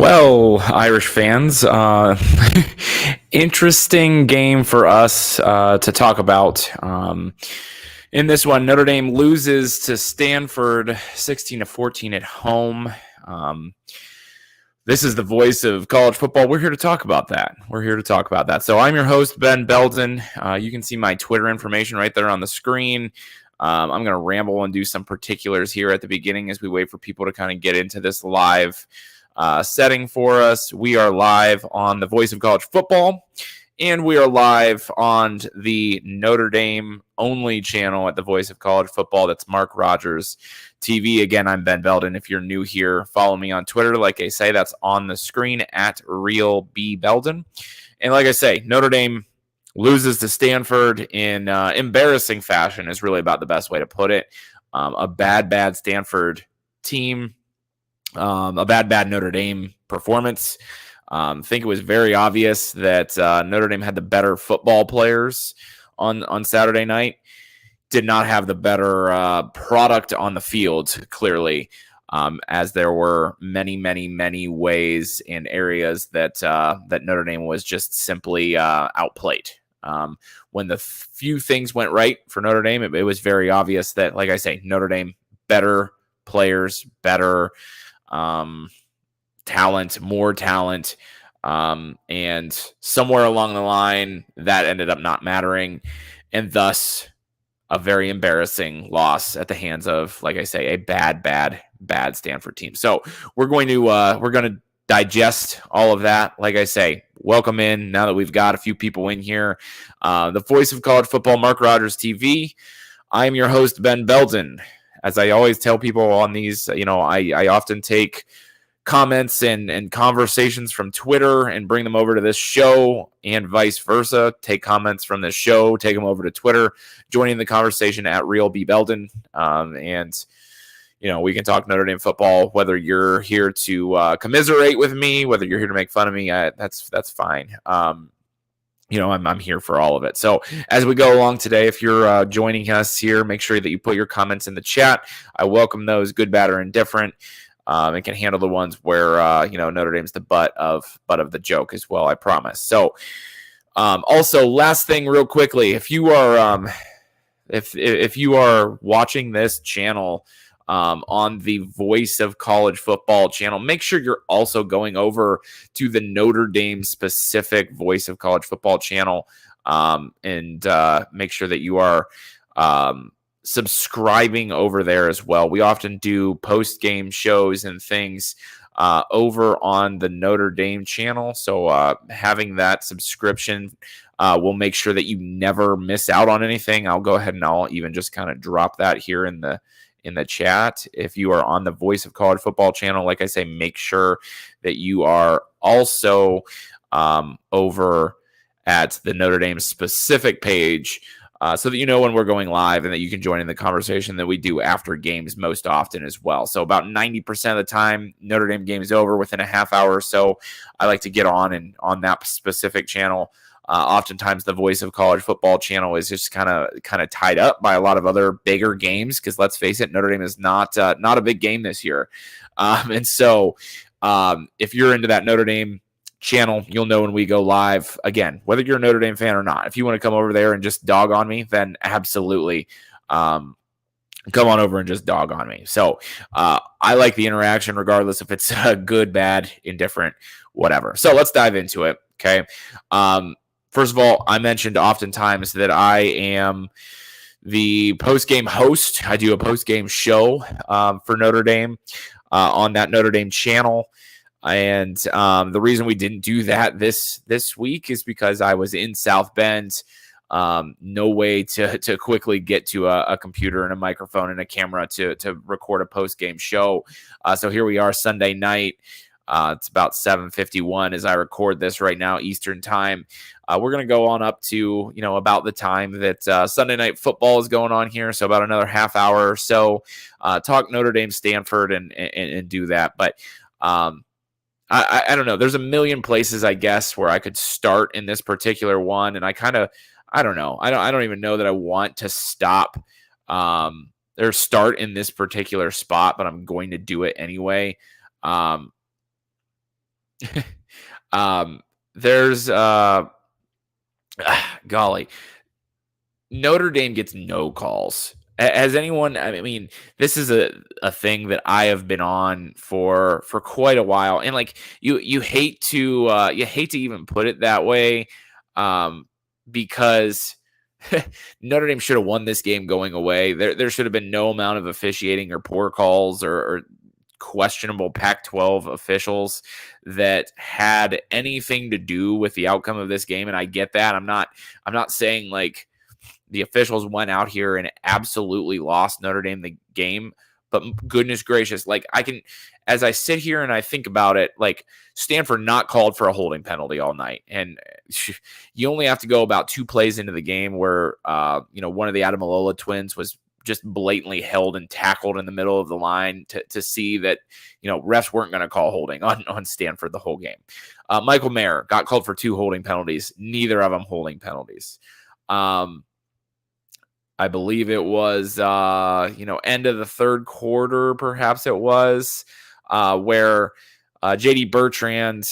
Well, Irish fans, interesting game for us to talk about. In this one, Notre Dame loses to Stanford 16-14 at home. This is the voice of college football. We're here to talk about that. So I'm your host, Ben Belden. You can see my Twitter information right there on the screen. I'm going to ramble and do some particulars here at the beginning as we wait for people to kind of get into this live setting for us. We are live on the Voice of College Football, and we are live on the Notre Dame only channel at the Voice of College Football. That's MarkRogersTV. Again, I'm Ben Belden. If you're new here, follow me on Twitter. Like I say, that's on the screen at RealBBelden. And like I say, Notre Dame loses to Stanford in embarrassing fashion is really about the best way to put it. A bad Stanford team. A bad Notre Dame performance. I think it was very obvious that Notre Dame had the better football players on Saturday night. Did not have the better product on the field, clearly, as there were many ways and areas that Notre Dame was just simply outplayed. When the few things went right for Notre Dame, it was very obvious that, like I say, Notre Dame, better players, better talent, more talent, and somewhere along the line that ended up not mattering, and thus a very embarrassing loss at the hands of, like I say, a bad Stanford team. So we're going to digest all of that. Like I say, welcome in now that we've got a few people in here. The Voice of College Football, Mark Rogers TV. I am your host, Ben Belden. As I always tell people on these, I often take comments and conversations from Twitter and bring them over to this show and vice versa. Take comments from this show, take them over to Twitter, joining the conversation at RealBBelden. And we can talk Notre Dame football, whether you're here to commiserate with me, whether you're here to make fun of me, that's fine. I'm here for all of it. So as we go along today, if you're joining us here, make sure that you put your comments in the chat. I welcome those, good, bad, or indifferent, and can handle the ones where Notre Dame's the butt of the joke as well. I promise. So also, last thing, real quickly, if you are if you are watching this channel on the Voice of College Football channel, make sure you're also going over to the Notre Dame specific Voice of College Football channel and make sure that you are subscribing over there as well. We often do post-game shows and things over on the Notre Dame channel, so having that subscription will make sure that you never miss out on anything. I'll go ahead and I'll even just kind of drop that here in the chat. If you are on the Voice of College Football channel, like I say, make sure that you are also over at the Notre Dame specific page so that you know when we're going live and that you can join in the conversation that we do after games most often as well. So about 90% of the time, Notre Dame game is over within a half hour or so. I like to get on that specific channel. Oftentimes the Voice of College Football channel is just kind of tied up by a lot of other bigger games because let's face it, Notre Dame is not a big game this year, and so if you're into that Notre Dame channel, you'll know when we go live. Again, whether you're a Notre Dame fan or not, if you want to come over there and just dog on me, then absolutely come on over and just dog on me. So I like the interaction regardless if it's good, bad, indifferent, whatever. So let's dive into it. Okay. First of all, I mentioned oftentimes that I am the post-game host. I do a post-game show for Notre Dame on that Notre Dame channel. And the reason we didn't do that this week is because I was in South Bend. No way to quickly get to a computer and a microphone and a camera to record a post-game show. So here we are Sunday night. It's about 7:51 as I record this right now, Eastern time. We're going to go on up to, about the time that Sunday night football is going on here. So about another half hour or so, talk Notre Dame, Stanford and do that. But I don't know. There's a million places, I guess, where I could start in this particular one. And I don't know. I don't even know that I want to stop or start in this particular spot, but I'm going to do it anyway. um, there's golly, Notre Dame gets no calls. Has anyone? I mean, this is a thing that I have been on for quite a while, and like you hate to even put it that way, because Notre Dame should have won this game going away. There should have been no amount of officiating or poor calls or questionable Pac-12 officials that had anything to do with the outcome of this game. And I get that. I'm not saying like the officials went out here and absolutely lost Notre Dame the game. But goodness gracious, like as I sit here and I think about it, like Stanford not called for a holding penalty all night. And you only have to go about 2 plays into the game where, one of the Adamalola twins was just blatantly held and tackled in the middle of the line to see that, refs weren't going to call holding on Stanford the whole game. Michael Mayer got called for 2 holding penalties, neither of them holding penalties. I believe it was, end of the third quarter, perhaps it was, where J.D. Bertrand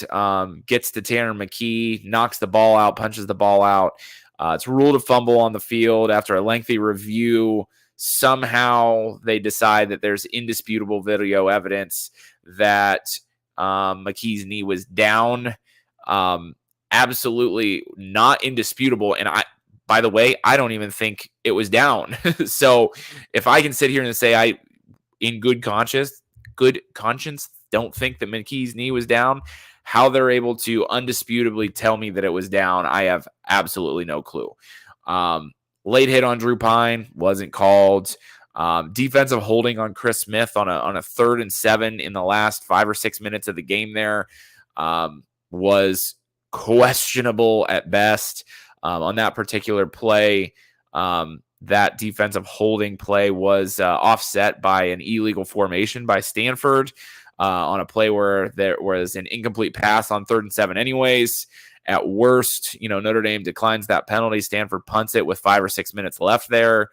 gets to Tanner McKee, knocks the ball out, punches the ball out. It's ruled a fumble on the field. After a lengthy review, somehow they decide that there's indisputable video evidence that McKee's knee was down. Absolutely not indisputable. And by the way, I don't even think it was down. So if I can sit here and say I, in good conscience, don't think that McKee's knee was down, how they're able to undisputably tell me that it was down, I have absolutely no clue. Late hit on Drew Pine wasn't called. Defensive holding on Chris Smith on a 3rd and 7 in the last 5 or 6 minutes of the game there was questionable at best. On that particular play, that defensive holding play was offset by an illegal formation by Stanford on a play where there was an incomplete pass on 3rd and 7 anyways. At worst, Notre Dame declines that penalty. Stanford punts it with 5 or 6 minutes left there.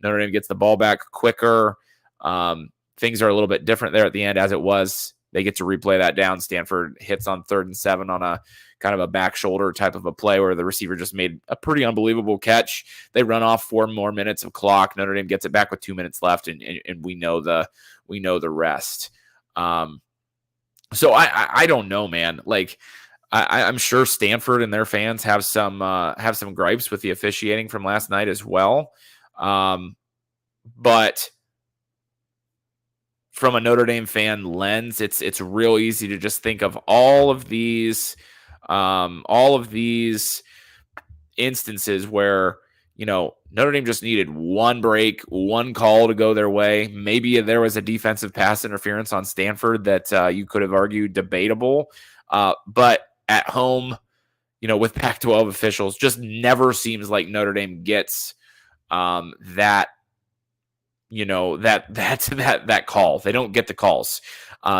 Notre Dame gets the ball back quicker. Things are a little bit different there at the end as it was. They get to replay that down. Stanford hits on 3rd and 7 on a kind of a back shoulder type of a play where the receiver just made a pretty unbelievable catch. They run off 4 more minutes of clock. Notre Dame gets it back with 2 minutes left, and we know the rest. So I don't know, man. Like I'm sure Stanford and their fans have some gripes with the officiating from last night as well. But from a Notre Dame fan lens, it's real easy to just think of all of these instances where, Notre Dame just needed one break, one call to go their way. Maybe there was a defensive pass interference on Stanford that you could have argued debatable. But at home, with Pac-12 officials, just never seems like Notre Dame gets that call. They don't get the calls.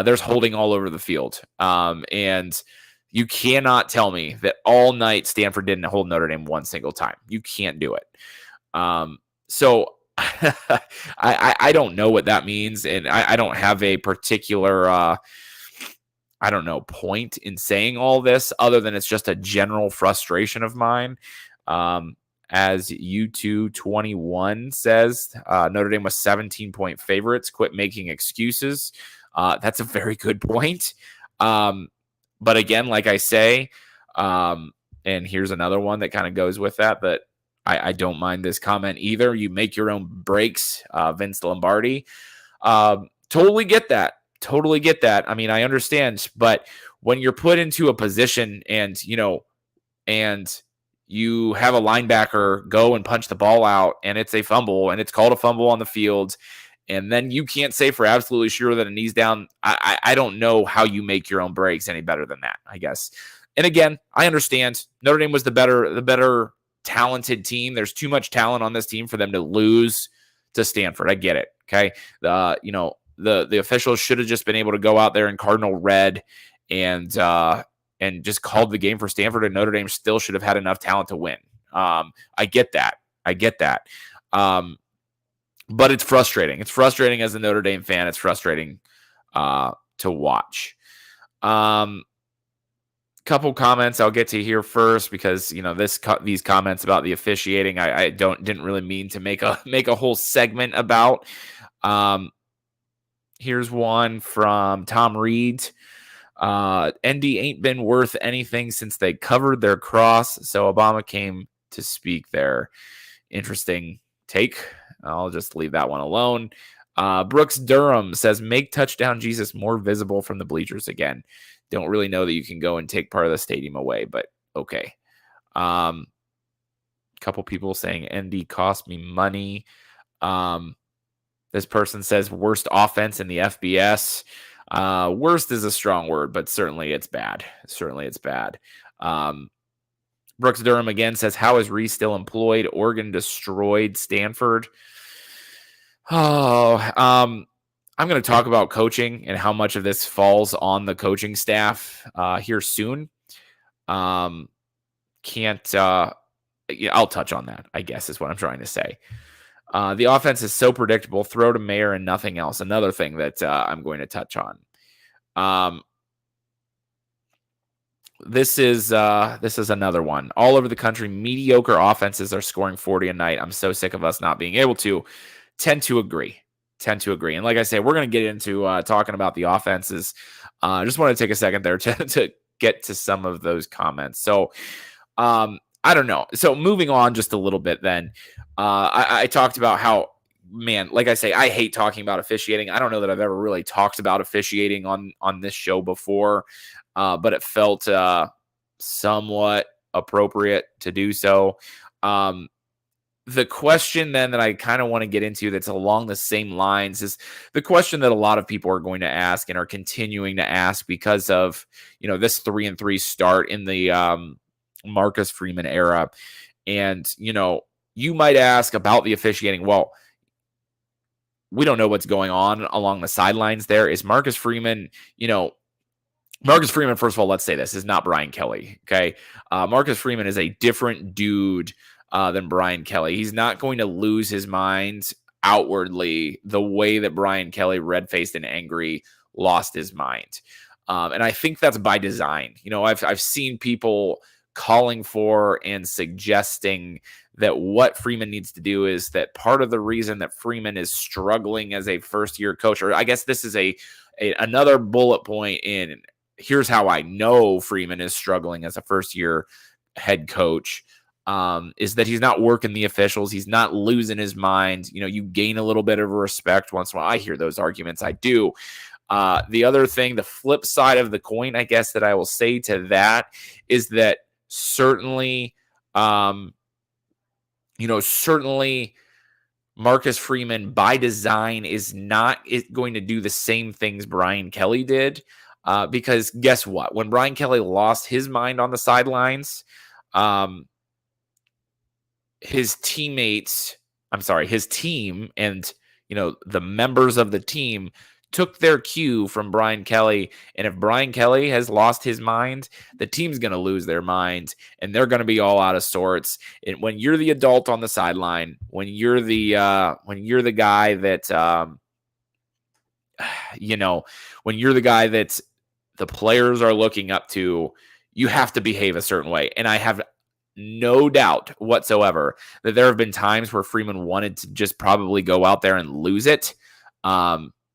There's holding all over the field. And you cannot tell me that all night Stanford didn't hold Notre Dame one single time. You can't do it. So I don't know what that means. And I don't have a particular, point in saying all this other than it's just a general frustration of mine. As U221 says, Notre Dame was 17-point favorites. Quit making excuses. That's a very good point. But again, like I say, and here's another one that kind of goes with that, but I don't mind this comment either. You make your own breaks, Vince Lombardi. Totally get that. I mean, I understand, but when you're put into a position and you have a linebacker go and punch the ball out and it's a fumble and it's called a fumble on the field, and then you can't say for absolutely sure that a knee's down. I don't know how you make your own breaks any better than that, I guess. And again, I understand Notre Dame was the better talented team. There's too much talent on this team for them to lose to Stanford. I get it. Okay. The officials should have just been able to go out there in Cardinal red and just called the game for Stanford, and Notre Dame still should have had enough talent to win. I get that. But it's frustrating. It's frustrating as a Notre Dame fan. It's frustrating to watch. Couple comments I'll get to here first because these comments about the officiating I didn't really mean to make a whole segment about. Here's one from Tom Reed. ND ain't been worth anything since they covered their cross, so Obama came to speak there. Interesting take. I'll just leave that one alone. Brooks Durham says, make touchdown Jesus more visible from the bleachers again. Don't really know that you can go and take part of the stadium away, but okay. Couple people saying ND cost me money. This person says worst offense in the FBS. Worst is a strong word, but certainly it's bad. Brooks Durham again says, how is Reese still employed? Oregon destroyed Stanford. I'm going to talk about coaching and how much of this falls on the coaching staff here soon. I'll touch on that, I guess is what I'm trying to say. The offense is so predictable, throw to Mayer and nothing else. Another thing that I'm going to touch on. This is another one. All over the country, mediocre offenses are scoring 40 a night. I'm so sick of us not being able to. Tend to agree. And like I say, we're going to get into talking about the offenses. I just want to take a second there to get to some of those comments. So I don't know. So moving on just a little bit then. I talked about how, man, like I say, I hate talking about officiating. I don't know that I've ever really talked about officiating on this show before, but it felt somewhat appropriate to do so. The question then that I kind of want to get into that's along the same lines is the question that a lot of people are going to ask and are continuing to ask because of, this 3-3 start in the Marcus Freeman era. And, you might ask about the officiating. Well, we don't know what's going on along the sidelines there. Is Marcus Freeman, Marcus Freeman, first of all, let's say this, is not Brian Kelly, okay? Marcus Freeman is a different dude than Brian Kelly. He's not going to lose his mind outwardly the way that Brian Kelly, red-faced and angry, lost his mind. And I think that's by design. I've seen people calling for and suggesting that what Freeman needs to do is that part of the reason that Freeman is struggling as a first-year coach, or I guess this is another bullet point in here's how I know Freeman is struggling as a first-year head coach, is that he's not working the officials. He's not losing his mind. You gain a little bit of respect once in a while. I hear those arguments. I do. The other thing, the flip side of the coin, I guess, that I will say to that is that certainly, certainly Marcus Freeman by design is not going to do the same things Brian Kelly did. Because guess what? When Brian Kelly lost his mind on the sidelines, his team and, the members of the team took their cue from Brian Kelly. And if Brian Kelly has lost his mind, the team's going to lose their mind and they're going to be all out of sorts. And when you're the adult on the sideline, when you're the guy that, when you're the guy that the players are looking up to, you have to behave a certain way. And I have no doubt whatsoever that there have been times where Freeman wanted to just probably go out there and lose it,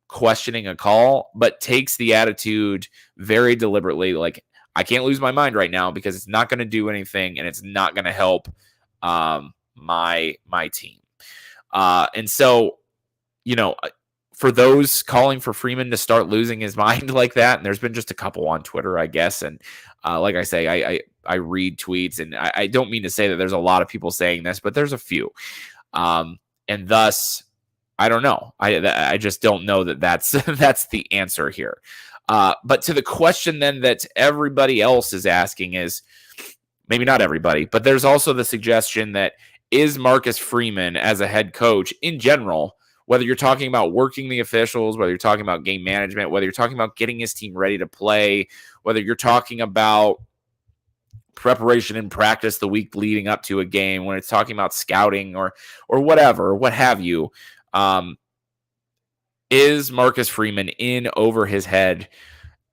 questioning a call, but takes the attitude very deliberately, like, I can't lose my mind right now because it's not going to do anything and it's not going to help my team. And so, for those calling for Freeman to start losing his mind like that, and there's been just a couple on Twitter, I guess, and like I say, I read tweets, and I don't mean to say that there's a lot of people saying this, but there's a few. And thus, I don't know. I just don't know that that's the answer here. But to the question then that everybody else is asking is, maybe not everybody, but there's also the suggestion that is Marcus Freeman as a head coach in general, whether you're talking about working the officials, whether you're talking about game management, whether you're talking about getting his team ready to play, whether you're talking about preparation and practice the week leading up to a game, when it's talking about scouting or whatever, what have you, is Marcus Freeman in over his head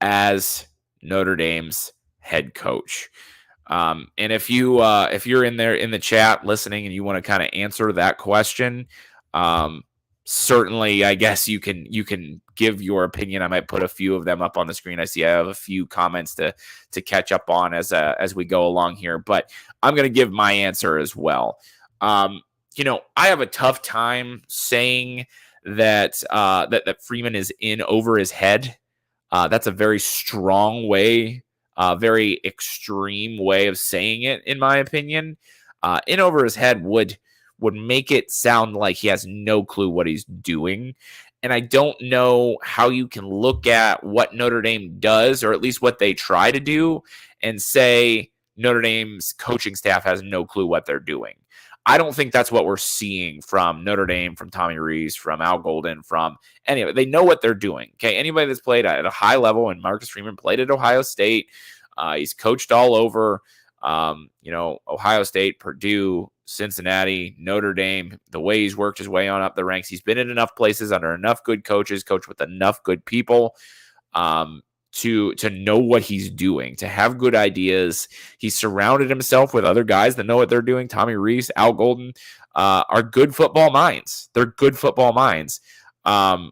as Notre Dame's head coach. And if you're in there in the chat listening and you want to kind of answer that question, certainly, I guess you can give your opinion. I might put a few of them up on the screen. I see I have a few comments to catch up on as we go along here, but I'm going to give my answer as well. I have a tough time saying that that Freeman is in over his head. That's a very strong way, very extreme way of saying it, in my opinion. In over his head would make it sound like he has no clue what he's doing. And I don't know how you can look at what Notre Dame does, or at least what they try to do, and say Notre Dame's coaching staff has no clue what they're doing. I don't think that's what we're seeing from Notre Dame, from Tommy Rees, from Al Golden, from any of it. They know what they're doing. Okay, anybody that's played at a high level, and Marcus Freeman played at Ohio State. He's coached all over, Ohio State, Purdue, Cincinnati, Notre Dame. The way he's worked his way on up the ranks, he's been in enough places under enough good coaches, coached with enough good people, to know what he's doing, to have good ideas. He's surrounded himself with other guys that know what they're doing. Tommy Rees, Al Golden are good football minds. They're good football minds. So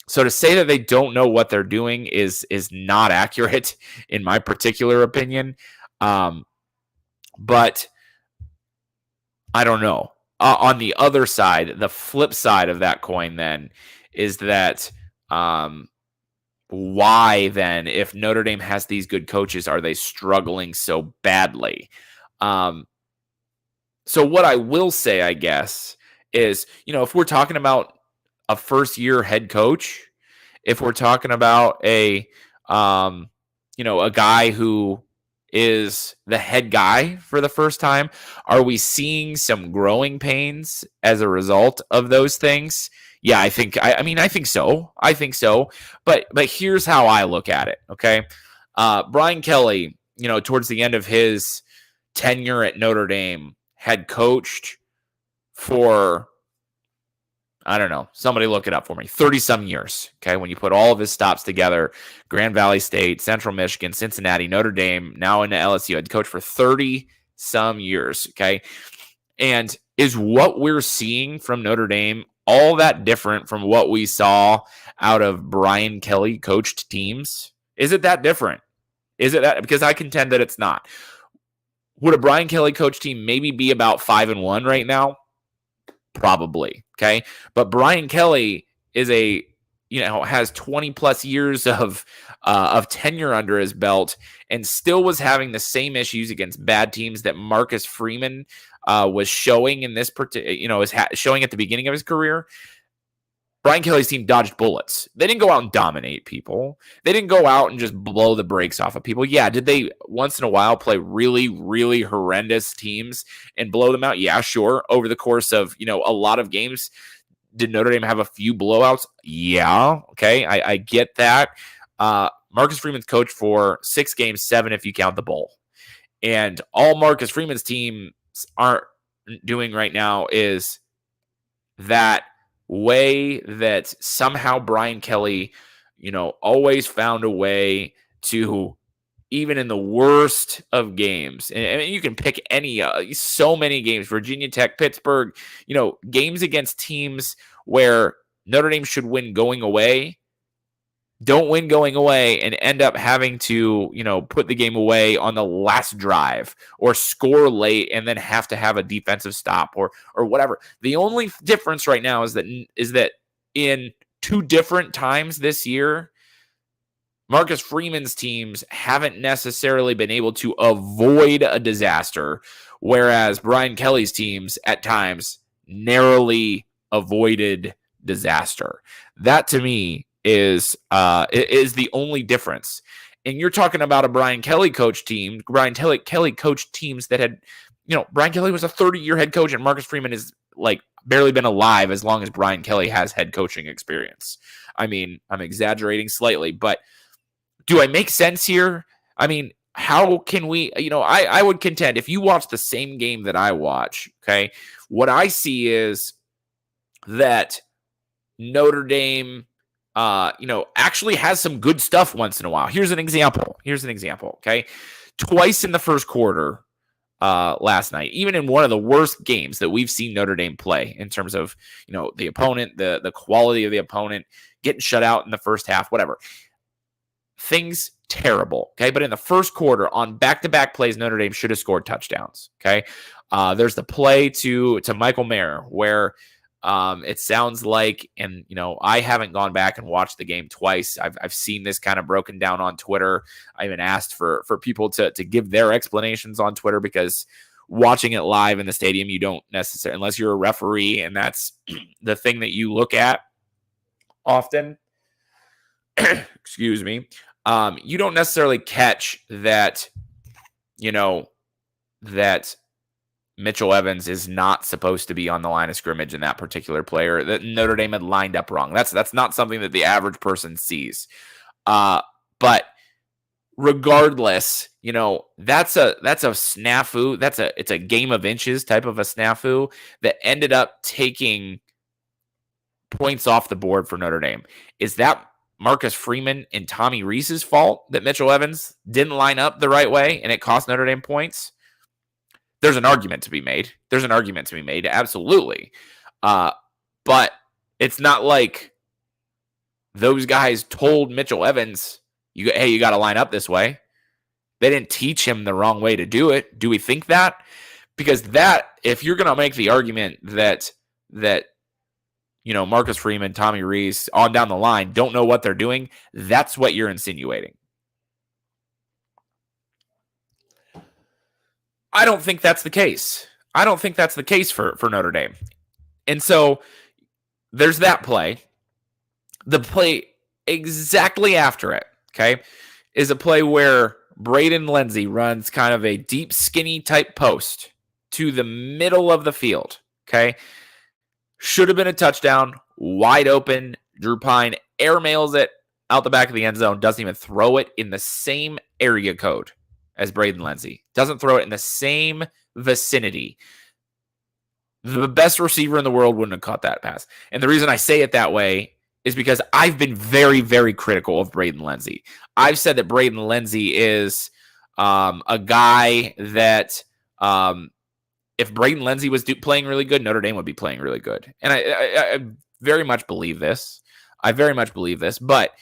to say that they don't know what they're doing is not accurate in my particular opinion. But I don't know. On the other side, the flip side of that coin then is that why then, if Notre Dame has these good coaches, are they struggling so badly? So what I will say, I guess, is, if we're talking about a first-year head coach, if we're talking about a guy who is the head guy for the first time, are we seeing some growing pains as a result of those things? Yeah, I think so. I think so. But here's how I look at it. Okay. Brian Kelly, towards the end of his tenure at Notre Dame, had coached for, I don't know, somebody look it up for me, 30 some years. Okay. When you put all of his stops together, Grand Valley State, Central Michigan, Cincinnati, Notre Dame, now into LSU, had coached for 30 some years. Okay. And is what we're seeing from Notre Dame all that different from what we saw out of Brian Kelly coached teams? Is it that different? Is it that? Because I contend that it's not. Would a Brian Kelly coached team maybe be about 5-1 right now? Probably. Okay. But Brian Kelly is has 20 plus years of tenure under his belt, and still was having the same issues against bad teams that Marcus Freeman was showing in this showing at the beginning of his career. Brian Kelly's team dodged bullets. They didn't go out and dominate people. They didn't go out and just blow the brakes off of people. Yeah, did they once in a while play really, really horrendous teams and blow them out? Yeah, sure. Over the course of, a lot of games, did Notre Dame have a few blowouts? Yeah, okay, I get that. Marcus Freeman's coached for 6 games, 7 if you count the bowl. And all Marcus Freeman's teams aren't doing right now is that way that somehow Brian Kelly, always found a way to, even in the worst of games, and you can pick any, so many games, Virginia Tech, Pittsburgh, games against teams where Notre Dame should win going away, don't win going away, and end up having to, put the game away on the last drive, or score late and then have to have a defensive stop or whatever. The only difference right now is that in 2 different times this year, Marcus Freeman's teams haven't necessarily been able to avoid a disaster, whereas Brian Kelly's teams at times narrowly avoided disaster. That to me is the only difference. And you're talking about a Brian Kelly coach team. Brian Kelly coached teams that had, Brian Kelly was a 30-year head coach, and Marcus Freeman is barely been alive as long as Brian Kelly has head coaching experience. I mean, I'm exaggerating slightly, but do I make sense here? I mean, how can we, I would contend, if you watch the same game that I watch, okay, what I see is that Notre Dame actually has some good stuff once in a while. Here's an example. Okay. Twice in the first quarter last night, even in one of the worst games that we've seen Notre Dame play in terms of, the opponent, the quality of the opponent, getting shut out in the first half, whatever. Things terrible. Okay. But in the first quarter on back-to-back plays, Notre Dame should have scored touchdowns. Okay. There's the play to Michael Mayer where it sounds like, and I haven't gone back and watched the game twice. I've seen this kind of broken down on Twitter. I even asked for people to give their explanations on Twitter, because watching it live in the stadium, you don't necessarily, unless you're a referee, and that's the thing that you look at often. Excuse me. You don't necessarily catch that, that Mitchell Evans is not supposed to be on the line of scrimmage in that particular player, that Notre Dame had lined up wrong. That's not something that the average person sees. But regardless, that's a snafu. It's a game of inches type of a snafu that ended up taking points off the board for Notre Dame. Is that Marcus Freeman and Tommy Rees's fault that Mitchell Evans didn't line up the right way and it cost Notre Dame points? There's an argument to be made. Absolutely. But it's not like those guys told Mitchell Evans, hey, you got to line up this way. They didn't teach him the wrong way to do it. Do we think that? Because if you're going to make the argument that Marcus Freeman, Tommy Rees, on down the line don't know what they're doing, that's what you're insinuating. I don't think that's the case. For Notre Dame. And so there's that play. The play exactly after it, okay, is a play where Braden Lindsay runs kind of a deep, skinny type post to the middle of the field, okay? Should have been a touchdown, wide open. Drew Pine airmails it out the back of the end zone, doesn't even throw it in the same area code as Braden Lindsay. Doesn't throw it in the same vicinity. The best receiver in the world wouldn't have caught that pass. And the reason I say it that way is because I've been very, very critical of Braden Lindsay. I've said that Braden Lindsay is a guy that if Braden Lindsay was playing really good, Notre Dame would be playing really good. And I very much believe this. But,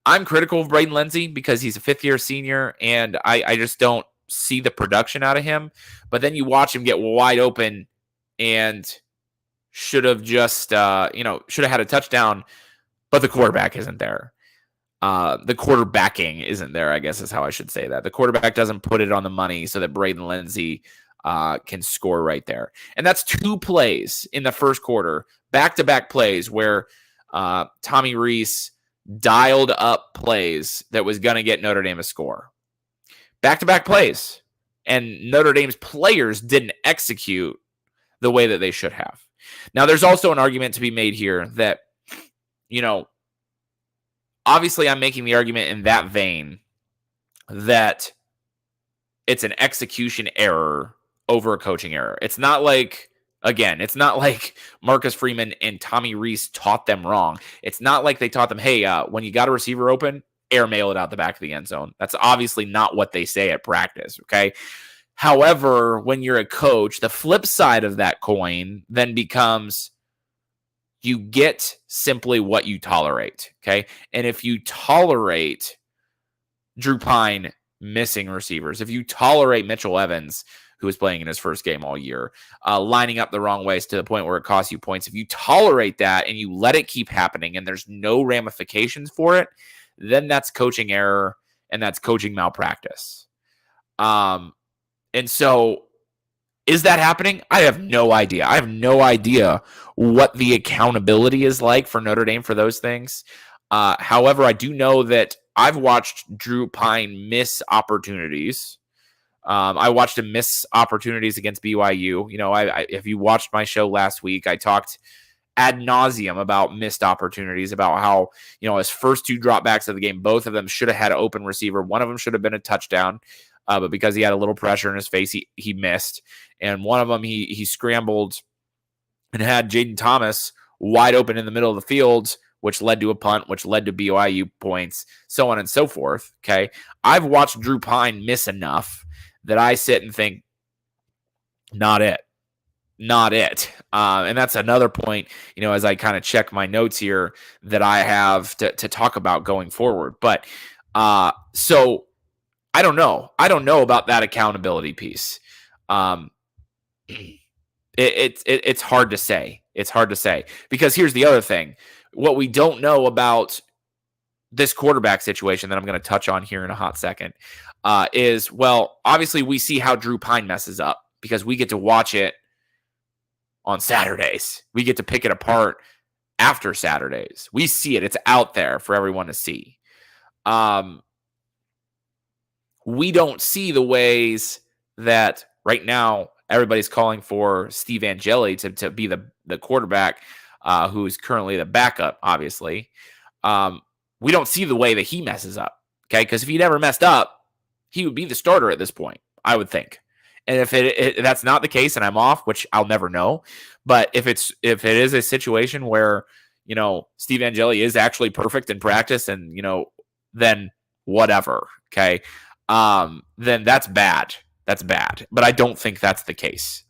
I'm critical of Braden Lindsay because he's a fifth-year senior, and I just don't see the production out of him. But then you watch him get wide open and should have just, should have had a touchdown, but the quarterback isn't there. The quarterbacking isn't there, I guess is how I should say that. The quarterback doesn't put it on the money so that Braden Lindsay can score right there. And that's two plays in the first quarter, back-to-back plays where Tommy Rees dialed up plays that was going to get Notre Dame a score. Back-to-back plays. And Notre Dame's players didn't execute the way that they should have. Now, there's also an argument to be made here that, obviously I'm making the argument in that vein that it's an execution error over a coaching error. It's not like Marcus Freeman and Tommy Rees taught them wrong. It's not like they taught them, hey, when you got a receiver open, airmail it out the back of the end zone. That's obviously not what they say at practice, okay? However, when you're a coach, the flip side of that coin then becomes you get simply what you tolerate, okay? And if you tolerate Drew Pine missing receivers, if you tolerate Mitchell Evans, who was playing in his first game all year, lining up the wrong ways to the point where it costs you points, if you tolerate that and you let it keep happening and there's no ramifications for it, then that's coaching error and that's coaching malpractice. And so is that happening? I have no idea. I have no idea what the accountability is like for Notre Dame for those things. However, I do know that I've watched Drew Pine miss opportunities. I watched him miss opportunities against BYU. If you watched my show last week, I talked ad nauseum about missed opportunities, about how, his first two dropbacks of the game, both of them should have had an open receiver. One of them should have been a touchdown. But because he had a little pressure in his face, he missed. And one of them, he scrambled and had Jaden Thomas wide open in the middle of the field which led to a punt, which led to BYU points, so on and so forth. Okay. I've watched Drew Pine miss enough that I sit and think, not it. Not it. And that's another point, as I kind of check my notes here that I have to talk about going forward. But so I don't know. I don't know about that accountability piece. It's hard to say. It's hard to say because here's the other thing. What we don't know about this quarterback situation that I'm going to touch on here in a hot second is, well, obviously we see how Drew Pine messes up because we get to watch it on Saturdays. We get to pick it apart after Saturdays. We see it. It's out there for everyone to see. We don't see the ways that right now everybody's calling for Steve Angeli to be the quarterback who is currently the backup, obviously. We don't see the way that he messes up, okay? Because if he never messed up, he would be the starter at this point, I would think. And if that's not the case and I'm off, which I'll never know, but if it is a situation where, Steve Angeli is actually perfect in practice and, then whatever, okay? Then that's bad. That's bad. But I don't think that's the case.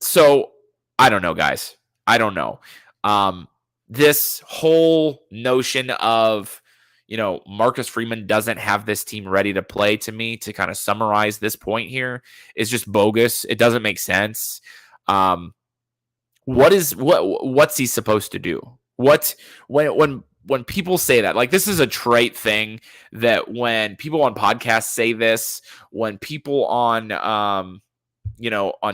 So I don't know, guys. I don't know. This whole notion of, Marcus Freeman doesn't have this team ready to play, to me, to kind of summarize this point here, is just bogus. It doesn't make sense. What's he supposed to do? When people say that, like, this is a trite thing that when people on podcasts say this, when people on, on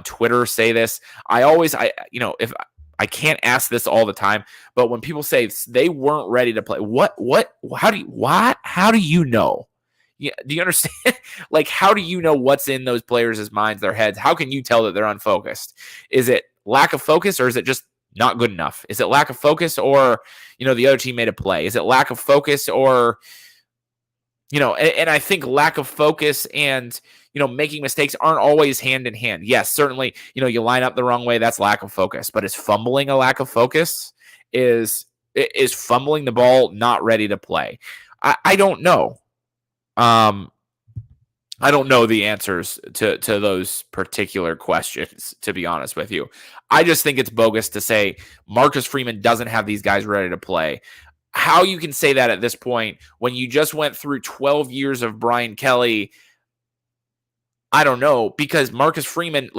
Twitter say this, if I can't ask this all the time, but when people say they weren't ready to play, how do you know? Yeah, do you understand? Like, how do you know what's in those players' minds, their heads? How can you tell that they're unfocused? Is it lack of focus, or is it just not good enough? Is it lack of focus, or, the other team made a play? Is it lack of focus, or, and I think lack of focus and, making mistakes aren't always hand in hand. Yes, certainly, you line up the wrong way, that's lack of focus. But is fumbling a lack of focus? Is fumbling the ball not ready to play? I don't know. I don't know the answers to those particular questions, to be honest with you. I just think it's bogus to say Marcus Freeman doesn't have these guys ready to play. How you can say that at this point when you just went through 12 years of Brian Kelly, I don't know, because Marcus Freeman,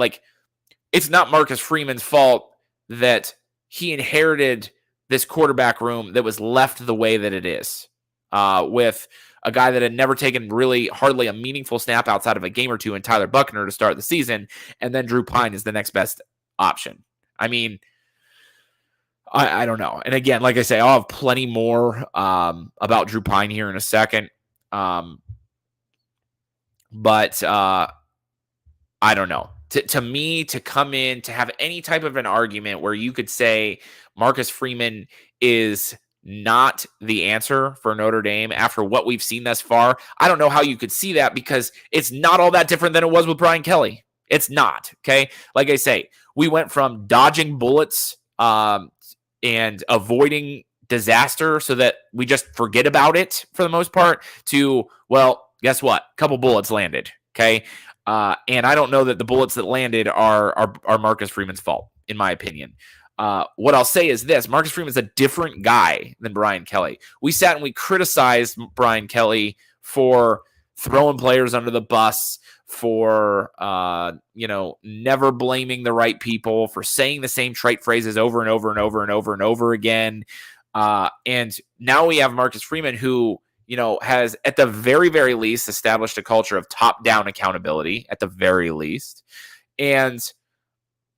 it's not Marcus Freeman's fault that he inherited this quarterback room that was left the way that it is, with a guy that had never taken really hardly a meaningful snap outside of a game or two in Tyler Buckner to start the season, and then Drew Pine is the next best option. I mean, I don't know. And again, like I say, I'll have plenty more about Drew Pine here in a second. But I don't know. To me, to come in, to have any type of an argument where you could say Marcus Freeman is not the answer for Notre Dame after what we've seen thus far, I don't know how you could see that, because it's not all that different than it was with Brian Kelly. It's not, okay? Like I say, we went from dodging bullets and avoiding disaster so that we just forget about it for the most part to, well, guess what? A couple bullets landed, okay? And I don't know that the bullets that landed are Marcus Freeman's fault, in my opinion. What I'll say is this: Marcus Freeman's a different guy than Brian Kelly. We sat and we criticized Brian Kelly for throwing players under the bus, for never blaming the right people, for saying the same trite phrases over and over and over and over and over again. And now we have Marcus Freeman, who has at the very, very least established a culture of top-down accountability at the very least, and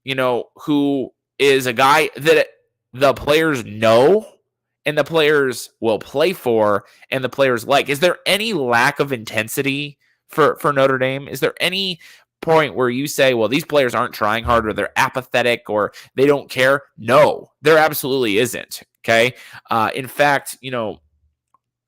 who is a guy that the players know and the players will play for and the players like. Is there any lack of intensity for Notre Dame? Is there any point where you say, well, these players aren't trying hard, or they're apathetic, or they don't care? No, there absolutely isn't. Okay. In fact,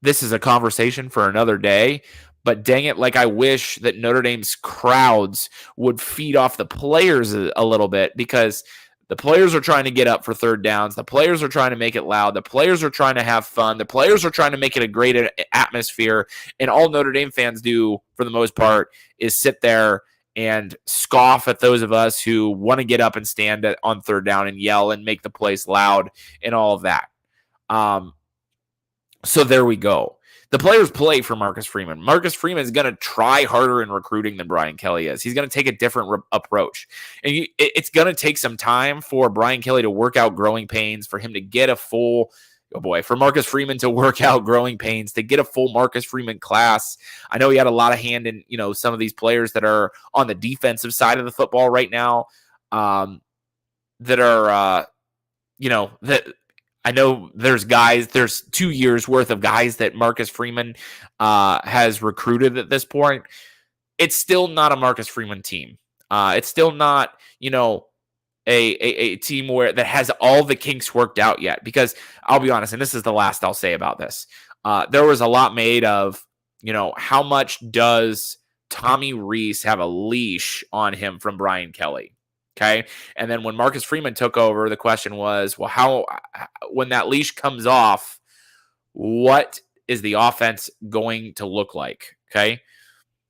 this is a conversation for another day, but dang it, I wish that Notre Dame's crowds would feed off the players a little bit, because The players are trying to get up for third downs. The players are trying to make it loud. The players are trying to have fun. The players are trying to make it a great atmosphere. And all Notre Dame fans do, for the most part, is sit there and scoff at those of us who want to get up and stand on third down and yell and make the place loud and all of that. So there we go. The players play for Marcus Freeman. Marcus Freeman is going to try harder in recruiting than Brian Kelly is. He's going to take a different approach. And it's going to take some time for Brian Kelly to work out growing pains, for him to get a full, for Marcus Freeman to work out growing pains, to get a full Marcus Freeman class. I know he had a lot of hand in, some of these players that are on the defensive side of the football right now, that are, that I know there's 2 years worth of guys that Marcus Freeman has recruited at this point. It's still not a Marcus Freeman team. It's still not, a team that has all the kinks worked out yet. Because I'll be honest, and this is the last I'll say about this. There was a lot made of, how much does Tommy Rees have a leash on him from Brian Kelly? Okay. And then when Marcus Freeman took over, the question was, well, when that leash comes off, what is the offense going to look like? Okay.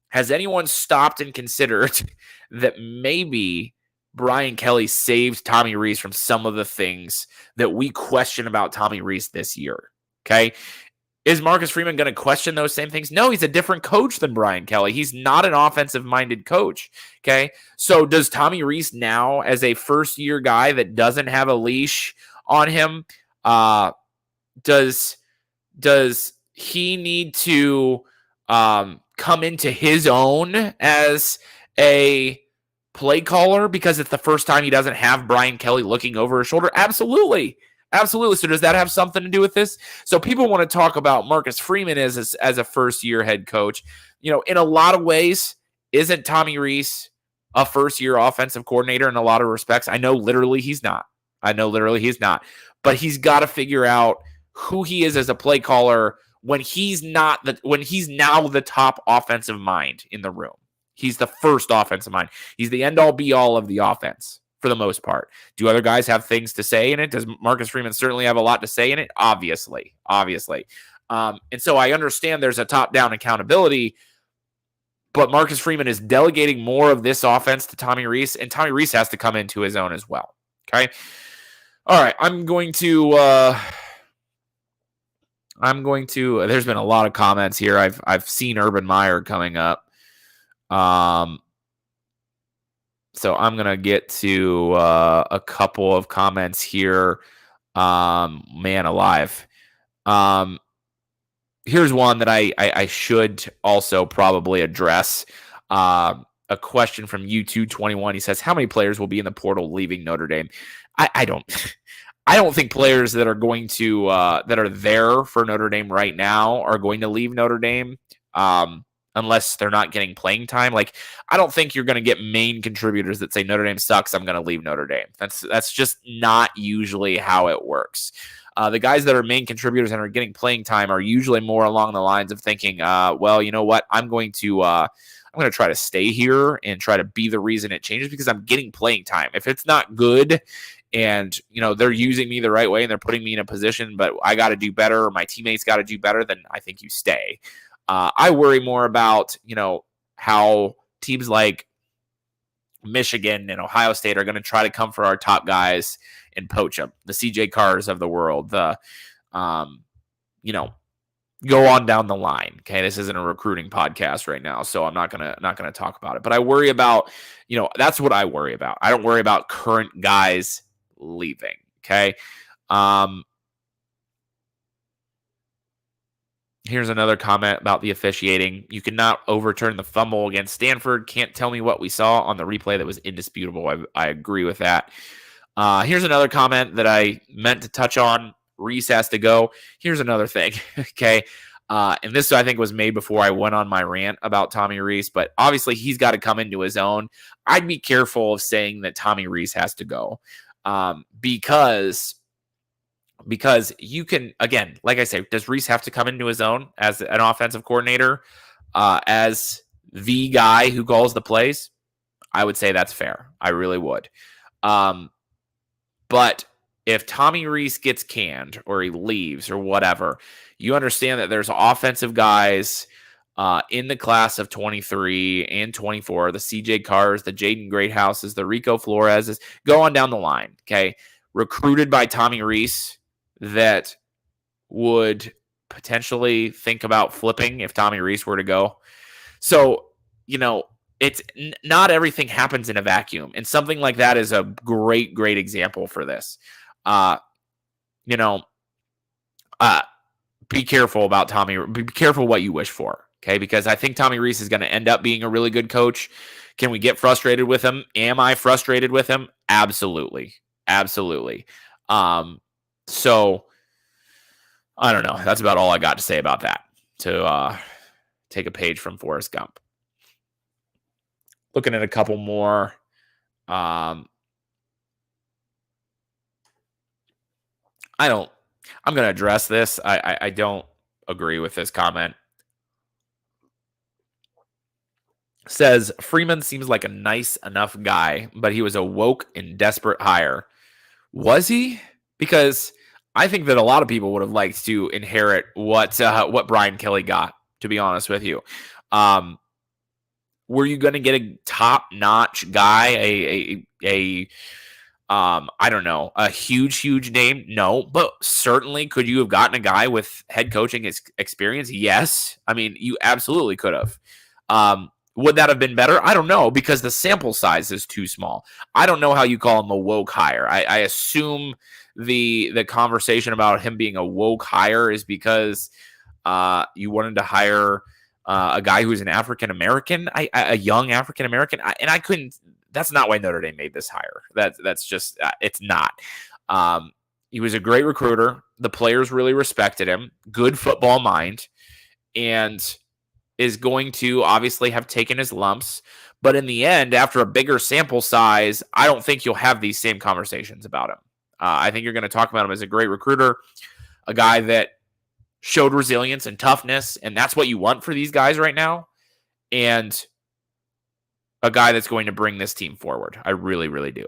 Has anyone stopped and considered that maybe Brian Kelly saved Tommy Rees from some of the things that we question about Tommy Rees this year? Okay. Is Marcus Freeman going to question those same things? No, he's a different coach than Brian Kelly. He's not an offensive-minded coach, okay? So does Tommy Rees now, as a first-year guy that doesn't have a leash on him, does he need to come into his own as a play caller because it's the first time he doesn't have Brian Kelly looking over his shoulder? Absolutely. Absolutely. So does that have something to do with this? So people want to talk about Marcus Freeman as a first-year head coach. In a lot of ways, isn't Tommy Rees a first-year offensive coordinator in a lot of respects? I know literally he's not. But he's got to figure out who he is as a play caller when he's now the top offensive mind in the room. He's the first offensive mind. He's the end-all, be-all of the offense. For the most part. Do other guys have things to say in it? Does Marcus Freeman certainly have a lot to say in it? Obviously. And so I understand there's a top-down accountability, but Marcus Freeman is delegating more of this offense to Tommy Rees, and Tommy Rees has to come into his own as well. Okay? All right, there's been a lot of comments here. I've seen Urban Meyer coming up. So I'm going to get to a couple of comments here. Man alive. Here's one that I should also probably address. A question from U221. He says, how many players will be in the portal leaving Notre Dame? I don't think players that are going to that are there for Notre Dame right now are going to leave Notre Dame. Unless they're not getting playing time. Like, I don't think you're going to get main contributors that say Notre Dame sucks, I'm going to leave Notre Dame. That's just not usually how it works. The guys that are main contributors and are getting playing time are usually more along the lines of thinking, well, you know what? I'm going to try to stay here and try to be the reason it changes because I'm getting playing time. If it's not good and, they're using me the right way and they're putting me in a position, but I got to do better or my teammates got to do better, then I think you stay. I worry more about, how teams like Michigan and Ohio State are going to try to come for our top guys and poach them. The CJ Carrs of the world, go on down the line. Okay. This isn't a recruiting podcast right now, so I'm not going to talk about it, but I worry about, that's what I worry about. I don't worry about current guys leaving. Okay. Here's another comment about the officiating. You cannot overturn the fumble against Stanford. Can't tell me what we saw on the replay that was indisputable. I agree with that. Here's another comment that I meant to touch on. Rees has to go. Here's another thing. Okay. And this, I think, was made before I went on my rant about Tommy Rees, but obviously he's got to come into his own. I'd be careful of saying that Tommy Rees has to go because you can, again, like I say, does Rees have to come into his own as an offensive coordinator, as the guy who calls the plays? I would say that's fair. I really would. But if Tommy Rees gets canned or he leaves or whatever, you understand that there's offensive guys in the class of 23 and 24, the CJ Carrs, the Jaden Greathouses, the Rico Floreses, go on down the line, okay? Recruited by Tommy Rees that would potentially think about flipping if Tommy Rees were to go. So, it's not everything happens in a vacuum. And something like that is a great, great example for this. Be careful about Tommy. Be careful what you wish for, okay? Because I think Tommy Rees is going to end up being a really good coach. Can we get frustrated with him? Am I frustrated with him? Absolutely. Absolutely. So I don't know. That's about all I got to say about that. To take a page from Forrest Gump. Looking at a couple more. I'm going to address this. I don't agree with this comment. Says, Freeman seems like a nice enough guy, but he was a woke and desperate hire. Was he? Because I think that a lot of people would have liked to inherit what Brian Kelly got, to be honest with you. Were you going to get a top-notch guy, I don't know, a huge name? No, but certainly could you have gotten a guy with head coaching experience? Yes. I mean, you absolutely could have. Would that have been better? I don't know, because the sample size is too small. I don't know how you call him a woke hire. I assume the conversation about him being a woke hire is because you wanted to hire a guy who's an African-American, a young African-American. And I couldn't, that's not why Notre Dame made this hire. That's just, it's not. He was a great recruiter. The players really respected him. Good football mind. And is going to obviously have taken his lumps. But in the end, after a bigger sample size, I don't think you'll have these same conversations about him. I think you're going to talk about him as a great recruiter, a guy that showed resilience and toughness, and that's what you want for these guys right now, and a guy that's going to bring this team forward. I really, really do.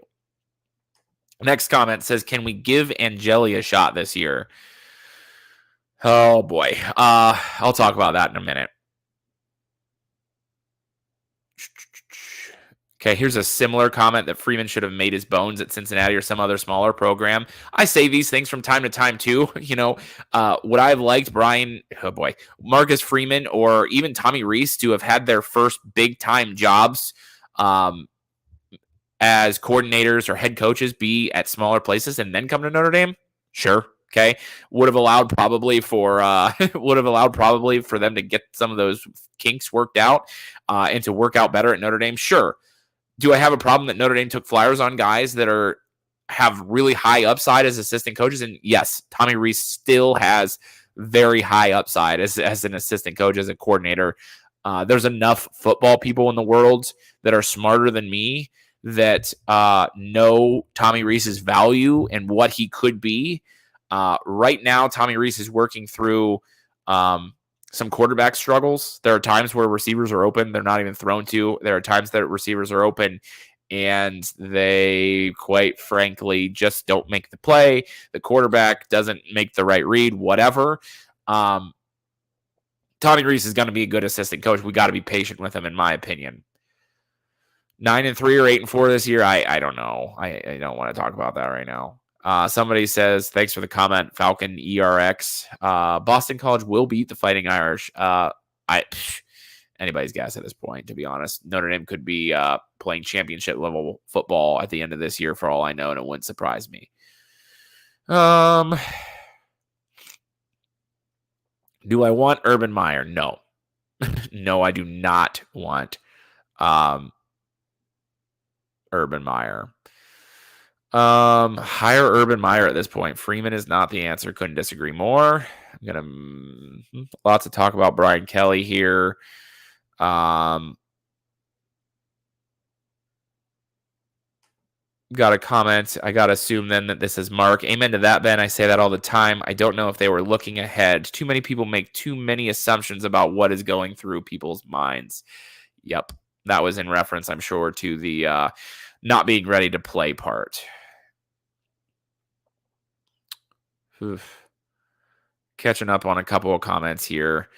Next comment says, can we give Angeli a shot this year? Oh, boy. I'll talk about that in a minute. Okay, here's a similar comment that Freeman should have made his bones at Cincinnati or some other smaller program. I say these things from time to time, too. Would I have liked Marcus Freeman or even Tommy Rees to have had their first big-time jobs as coordinators or head coaches be at smaller places and then come to Notre Dame? Sure. Okay. Would have allowed probably for them to get some of those kinks worked out and to work out better at Notre Dame? Sure. Do I have a problem that Notre Dame took flyers on guys that have really high upside as assistant coaches? And yes, Tommy Rees still has very high upside as an assistant coach, as a coordinator. There's enough football people in the world that are smarter than me that know Tommy Rees's value and what he could be. Right now, Tommy Rees is working through some quarterback struggles. There are times where receivers are open, they're not even thrown to. There are times that receivers are open and they, quite frankly, just don't make the play. The quarterback doesn't make the right read, whatever. Tommy Rees is going to be a good assistant coach. We got to be patient with him, in my opinion. 9-3 or 8-4 this year. I don't know. I don't want to talk about that right now. Somebody says, thanks for the comment, Falcon ERX. Boston College will beat the Fighting Irish. Anybody's guess at this point, to be honest. Notre Dame could be playing championship level football at the end of this year, for all I know, and it wouldn't surprise me. Do I want Urban Meyer? No. No, I do not want Urban Meyer. Hire Urban Meyer at this point. Freeman is not the answer. Couldn't disagree more. I'm gonna lots of talk about Brian Kelly here. Got a comment. I gotta assume then that this is Mark. Amen to that, Ben. I say that all the time. I don't know if they were looking ahead. Too many people make too many assumptions about what is going through people's minds. Yep. That was in reference, I'm sure, to the not being ready to play part. Oof. Catching up on a couple of comments here.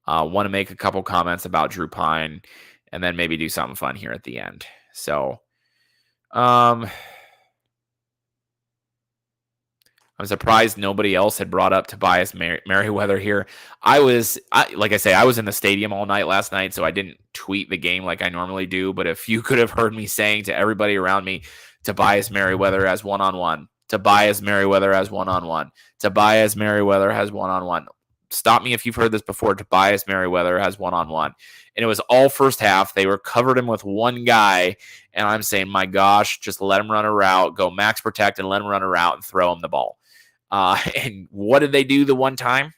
Want to make a couple comments about Drew Pine and then maybe do something fun here at the end. So, I'm surprised nobody else had brought up Tobias Merriweather here. Like I say, I was in the stadium all night last night, so I didn't tweet the game like I normally do. But if you could have heard me saying to everybody around me, Tobias Merriweather has one-on-one. Tobias Merriweather has one-on-one. Tobias Merriweather has one-on-one. Stop me if you've heard this before. Tobias Merriweather has one-on-one. And it was all first half. They were covered him with one guy. And I'm saying, my gosh, just let him run a route, go max protect and let him run a route and throw him the ball. And what did they do the one time?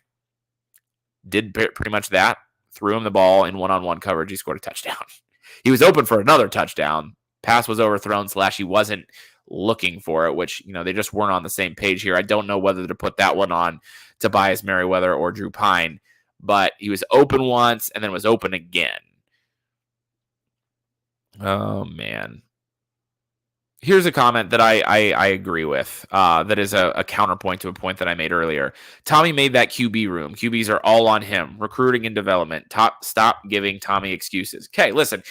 Did pretty much that. Threw him the ball in one-on-one coverage. He scored a touchdown. He was open for another touchdown. Pass was overthrown / he wasn't looking for it, which, they just weren't on the same page here. I don't know whether to put that one on Tobias Merriweather or Drew Pine, but he was open once and then was open again. Oh, man. Here's a comment that I agree with. That is a counterpoint to a point that I made earlier. Tommy made that QB room. QBs are all on him. Recruiting and development. Stop giving Tommy excuses. Okay, listen.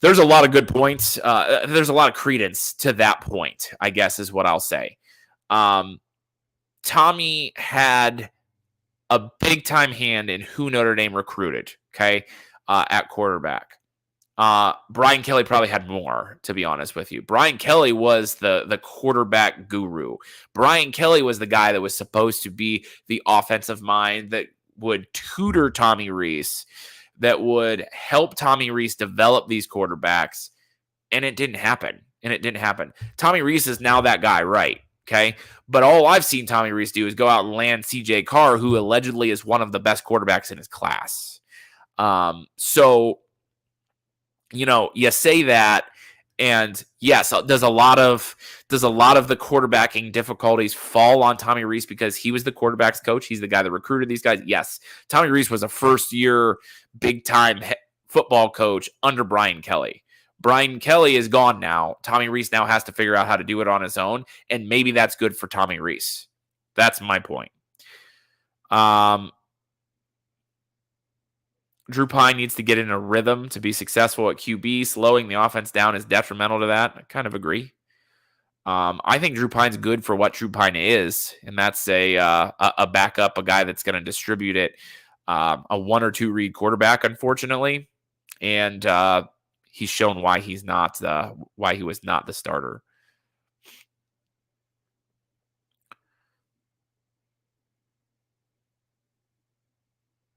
There's a lot of good points. There's a lot of credence to that point, I guess is what I'll say. Tommy had a big-time hand in who Notre Dame recruited, okay, at quarterback. Brian Kelly probably had more, to be honest with you. Brian Kelly was the quarterback guru. Brian Kelly was the guy that was supposed to be the offensive mind that would tutor Tommy Rees, that would help Tommy Rees develop these quarterbacks, and it didn't happen. Tommy Rees is now that guy, right? Okay, but all I've seen Tommy Rees do is go out and land C.J. Carr, who allegedly is one of the best quarterbacks in his class. So, you say that, and yes, does a lot of the quarterbacking difficulties fall on Tommy Rees because he was the quarterback's coach? He's the guy that recruited these guys. Yes, Tommy Rees was a first-year big-time football coach under Brian Kelly. Brian Kelly is gone now. Tommy Rees now has to figure out how to do it on his own, and maybe that's good for Tommy Rees. That's my point. Drew Pine needs to get in a rhythm to be successful at QB. Slowing the offense down is detrimental to that. I kind of agree. I think Drew Pine's good for what Drew Pine is, and that's a backup, a guy that's going to distribute it, a 1 or 2 read quarterback, unfortunately, and he's shown why he was not the starter.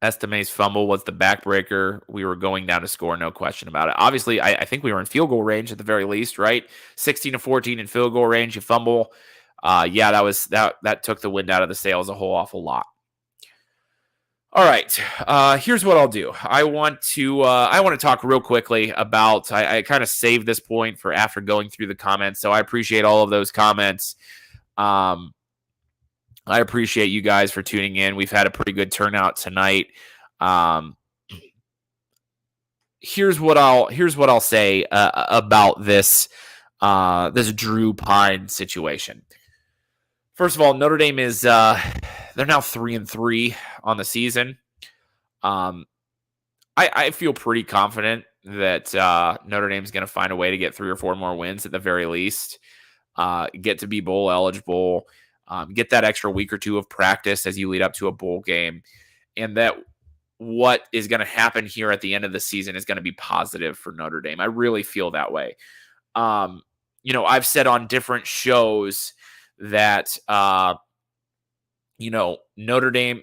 Estime's fumble was the backbreaker. We were going down to score, no question about it. Obviously, I think we were in field goal range at the very least, right? 16-14 in field goal range. You fumble. That took the wind out of the sails a whole awful lot. All right, here's what I'll do. I want to talk real quickly about. I kind of saved this point for after going through the comments, so I appreciate all of those comments. I appreciate you guys for tuning in. We've had a pretty good turnout tonight. Here's what I'll say about this Drew Pine situation. First of all, Notre Dame is they're now 3-3 on the season. I feel pretty confident that Notre Dame is going to find a way to get 3 or 4 more wins at the very least. Get to be bowl eligible. Get that extra week or 2 of practice as you lead up to a bowl game, and that what is going to happen here at the end of the season is going to be positive for Notre Dame. I really feel that way. I've said on different shows that, Notre Dame,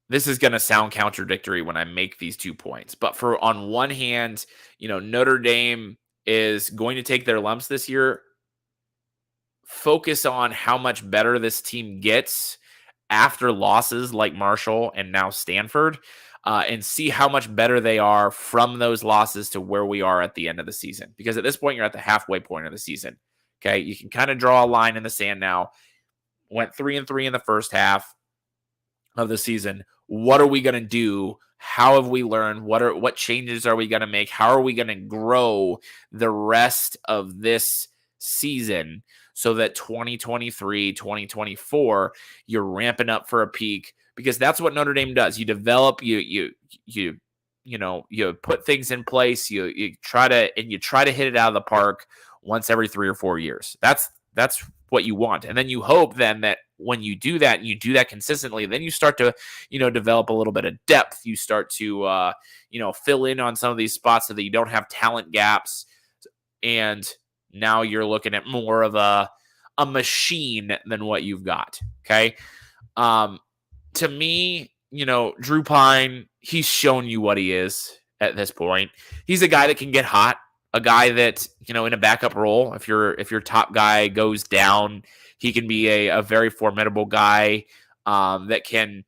this is going to sound contradictory when I make these 2 points, but on one hand, Notre Dame is going to take their lumps this year, focus on how much better this team gets after losses like Marshall and now Stanford, and see how much better they are from those losses to where we are at the end of the season. Because at this point, you're at the halfway point of the season. Okay, you can kind of draw a line in the sand now. Went 3-3 in the first half of the season. What are we going to do? How have we learned? What changes are we going to make? How are we going to grow the rest of this season so that 2023, 2024, you're ramping up for a peak, because that's what Notre Dame does. You develop, you put things in place, you try to hit it out of the park once every 3 or 4 years. That's what you want. And then you hope then that when you do that and you do that consistently, then you start to, develop a little bit of depth. You start to, fill in on some of these spots so that you don't have talent gaps. And now you're looking at more of a machine than what you've got. Okay. To me, Drew Pine, he's shown you what he is at this point. He's a guy that can get hot, a guy that, in a backup role, if your top guy goes down, he can be a very formidable guy that can,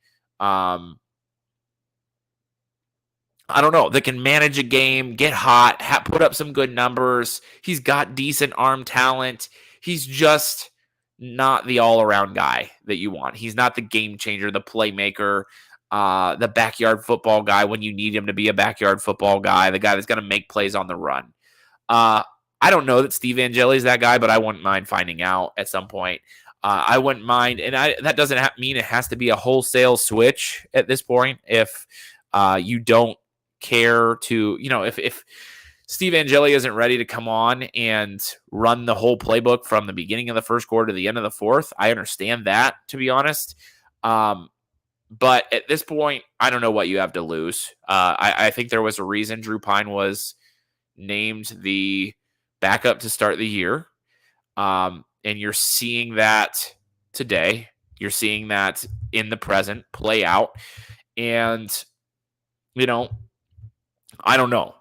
that can manage a game, get hot, put up some good numbers. He's got decent arm talent. He's just not the all-around guy that you want. He's not the game changer, the playmaker, the backyard football guy when you need him to be a backyard football guy, the guy that's going to make plays on the run. I don't know that Steve Angeli is that guy, but I wouldn't mind finding out at some point. I wouldn't mind, and that doesn't mean it has to be a wholesale switch at this point. If you don't care to, if Steve Angeli isn't ready to come on and run the whole playbook from the beginning of the first quarter to the end of the fourth, I understand that, to be honest. But at this point, I don't know what you have to lose. I think there was a reason Drew Pine was named the backup to start the year. And you're seeing that today. You're seeing that in the present play out. And, I don't know.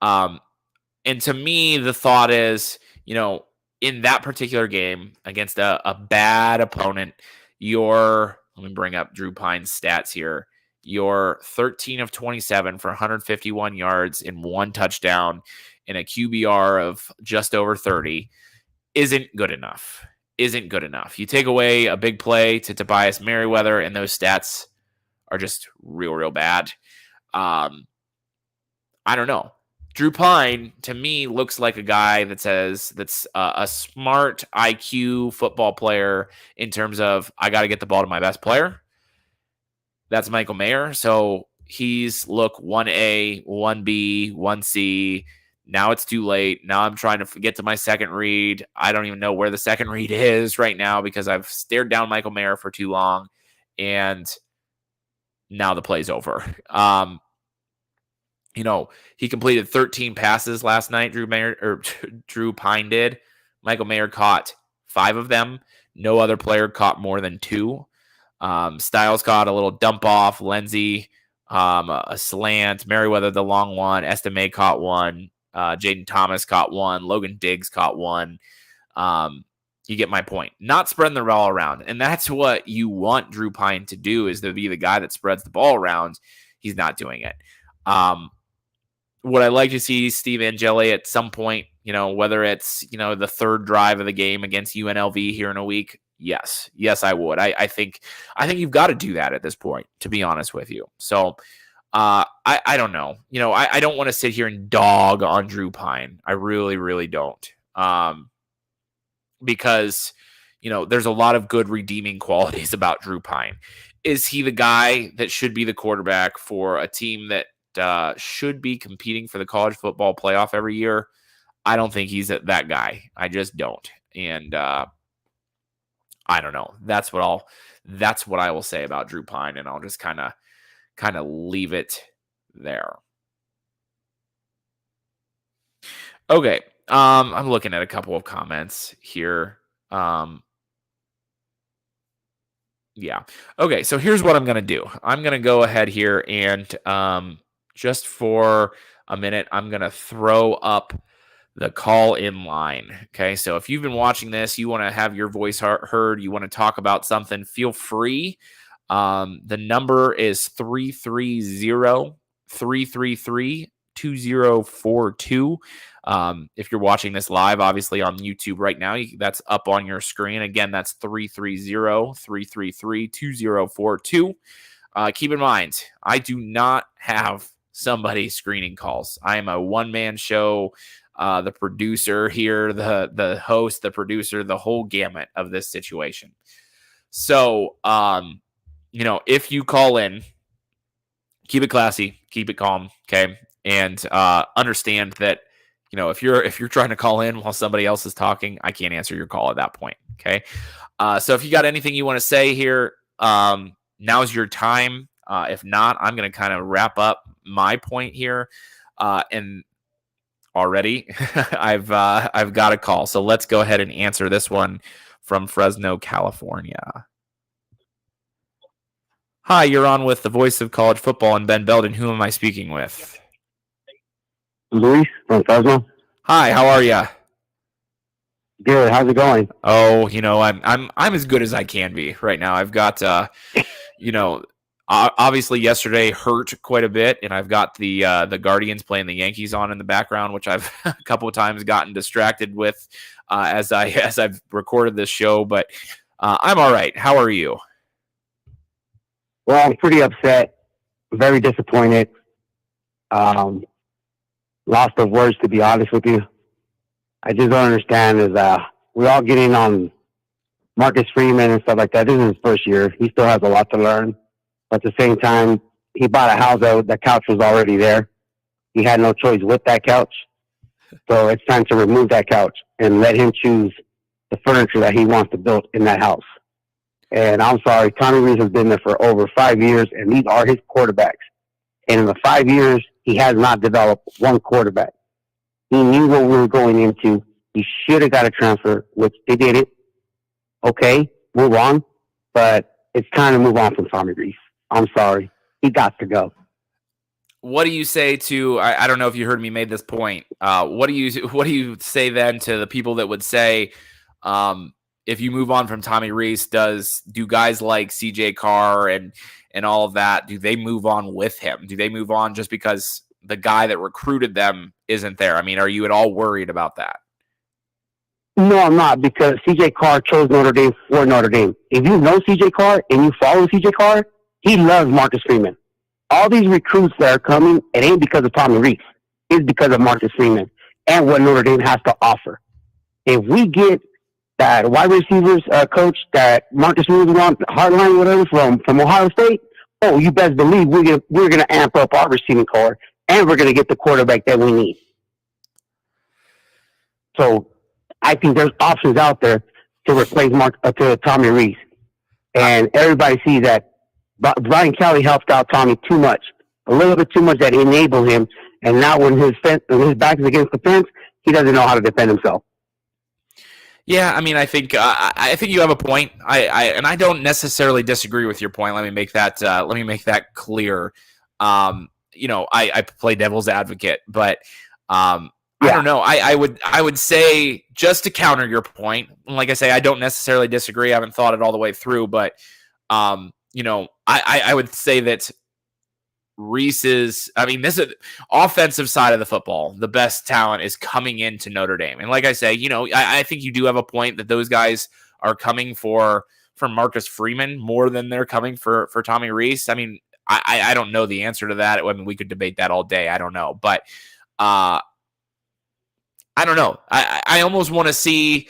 And to me, the thought is, in that particular game against a bad opponent, let me bring up Drew Pine's stats here. You're 13 of 27 for 151 yards and 1 touchdown and a QBR of just over 30 isn't good enough. You take away a big play to Tobias Merriweather, and those stats are just real bad. I don't know. Drew Pine, to me, looks like a guy that's a smart IQ football player in terms of, I got to get the ball to my best player. That's Michael Mayer. So he's, 1A, 1B, 1C. Now it's too late. Now I'm trying to get to my second read. I don't even know where the second read is right now because I've stared down Michael Mayer for too long. And now the play's over. He completed 13 passes last night. Drew Pine did. Michael Mayer caught 5 of them. No other player caught more than 2. Styles caught a little dump off. Lindsay, a slant. Merriweather, the long one. Estime caught 1. Jaden Thomas caught 1. Logan Diggs caught 1. You get my point. Not spreading the ball around. And that's what you want Drew Pine to do, is to be the guy that spreads the ball around. He's not doing it. Would I like to see Steve Angeli at some point, whether it's, the third drive of the game against UNLV here in a week? Yes, I would. I think you've got to do that at this point, to be honest with you. So I don't know. I don't want to sit here and dog on Drew Pine. I really don't. Because, there's a lot of good redeeming qualities about Drew Pine. Is he the guy that should be the quarterback for a team that should be competing for the college football playoff every year? I don't think he's that guy. I just don't. And I don't know. That's what I will say about Drew Pine, and I'll just kind of leave it there. Okay. I'm looking at a couple of comments here. Yeah. Okay. So here's what I'm going to do. I'm going to go ahead here and just for a minute, I'm going to throw up the call-in line. Okay. So if you've been watching this, you want to have your voice heard, you want to talk about something, feel free. The number is 330-333-2042. If you're watching this live, obviously on YouTube right now, that's up on your screen. Again, that's 330-333-2042. Keep in mind, I do not have somebody screening calls. I am a one-man show. the producer here, the host, the producer, the whole gamut of this situation. So, if you call in, keep it classy, keep it calm, okay, and understand that if you're trying to call in while somebody else is talking, I can't answer your call at that point, okay. So if you got anything you want to say here, now's your time. If not, I'm going to kind of wrap up my point here, and already I've got a call, so let's go ahead and answer this one from Fresno, California. Hi, you're on with the voice of college football and Ben Belden. Who am I speaking with? Luis from Fresno. Hi, how are you? Good. How's it going? Oh, I'm as good as I can be right now. I've got obviously yesterday hurt quite a bit, and I've got the Guardians playing the Yankees on in the background, which I've a couple of times gotten distracted with as I've recorded this show. But I'm all right. How are you? Well, I'm pretty upset, very disappointed, lost of words, to be honest with you. I just don't understand is we're all getting on Marcus Freeman and stuff like that. This is his first year. He still has a lot to learn. But at the same time, he bought a house out. The couch was already there. He had no choice with that couch. So it's time to remove that couch and let him choose the furniture that he wants to build in that house. And I'm sorry, Tommy Rees has been there for over 5 years, and these are his quarterbacks. And in the 5 years, he has not developed one quarterback. He knew what we were going into. He should have got a transfer, which they did it. Okay, move on. But it's time to move on from Tommy Rees. I'm sorry. He got to go. What do you say to, I don't know if you heard me make this point. What do you say then to the people that would say, if you move on from Tommy Rees, do guys like CJ Carr and all of that, do they move on with him? Do they move on just because the guy that recruited them isn't there? I mean, are you at all worried about that? No, I'm not, because CJ Carr chose Notre Dame for Notre Dame. If you know CJ Carr and you follow CJ Carr, he loves Marcus Freeman. All these recruits that are coming, it ain't because of Tommy Rees. It's because of Marcus Freeman and what Notre Dame has to offer. If we get that wide receivers coach that Marcus Freeman on, hardline, whatever, from Ohio State, oh, you best believe we're gonna amp up our receiving core, and we're gonna get the quarterback that we need. So I think there's options out there to replace to Tommy Rees, and everybody sees that. But Brian Kelly helped out Tommy too much, a little bit too much, that enabled him. And now when his back is against the fence, he doesn't know how to defend himself. Yeah, I mean, I think you have a point. I don't necessarily disagree with your point. Let me make that clear. I play devil's advocate, but I don't know. I would say, just to counter your point, like I say, I don't necessarily disagree. I haven't thought it all the way through, but I would say that Rees's, this is offensive side of the football. The best talent is coming into Notre Dame. And like I say, I think you do have a point that those guys are coming for Marcus Freeman more than they're coming for Tommy Rees. I mean, I don't know the answer to that. I mean, we could debate that all day. I don't know. But I don't know. I almost want to see,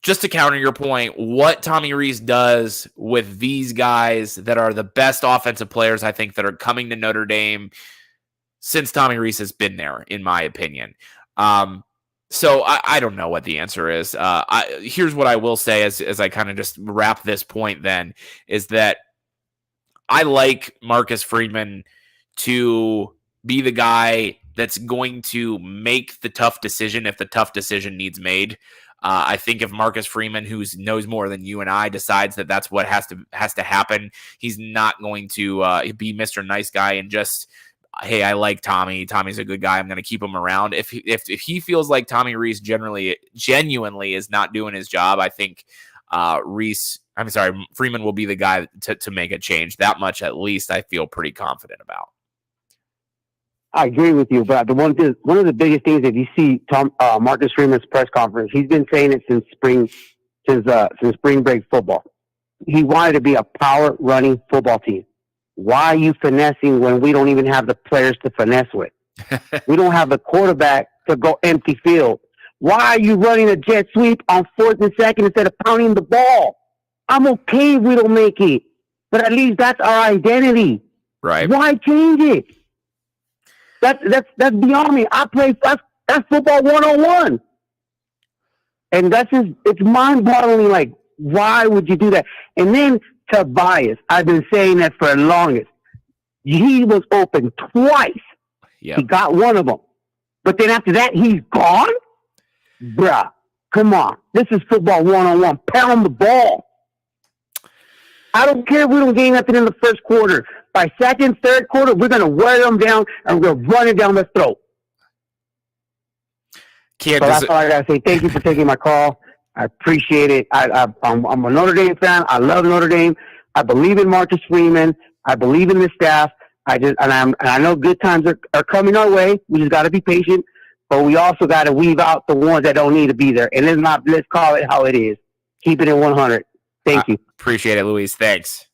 just to counter your point, what Tommy Rees does with these guys that are the best offensive players, I think, that are coming to Notre Dame since Tommy Rees has been there, in my opinion. So I don't know what the answer is. Here's what I will say as I kind of just wrap this point then, is that I like Marcus Freeman to be the guy that's going to make the tough decision if the tough decision needs made. I think if Marcus Freeman, who knows more than you and I, decides that that's what has to happen, he's not going to be Mr. Nice Guy and just, hey, I like Tommy. Tommy's a good guy. I'm going to keep him around. If he feels like Tommy Rees genuinely is not doing his job, I think Freeman will be the guy to make a change. That much, at least, I feel pretty confident about. I agree with you, but one of the biggest things, if you see Marcus Freeman's press conference, he's been saying it since spring break football. He wanted to be a power running football team. Why are you finessing when we don't even have the players to finesse with? We don't have the quarterback to go empty field? Why are you running a jet sweep on 4th and 2nd instead of pounding the ball? I'm okay if we don't make it, but at least that's our identity. Right. Why change it? That's beyond me. That's football 101. And it's mind-boggling. Like, why would you do that? And then Tobias, I've been saying that for the longest. He was open twice. Yep. He got one of them. But then after that, he's gone? Bruh, come on. This is football 101. Pound the ball. I don't care if we don't gain nothing in the first quarter. By second, third quarter, we're going to wear them down and we're going to run it down their throat. So that's all I got to say. Thank you for taking my call. I appreciate it. I'm a Notre Dame fan. I love Notre Dame. I believe in Marcus Freeman. I believe in the staff. I know good times are coming our way. We just got to be patient, but we also got to weave out the ones that don't need to be there. And let's call it how it is. Keep it in 100. Thank you. Appreciate it, Luis. Thanks.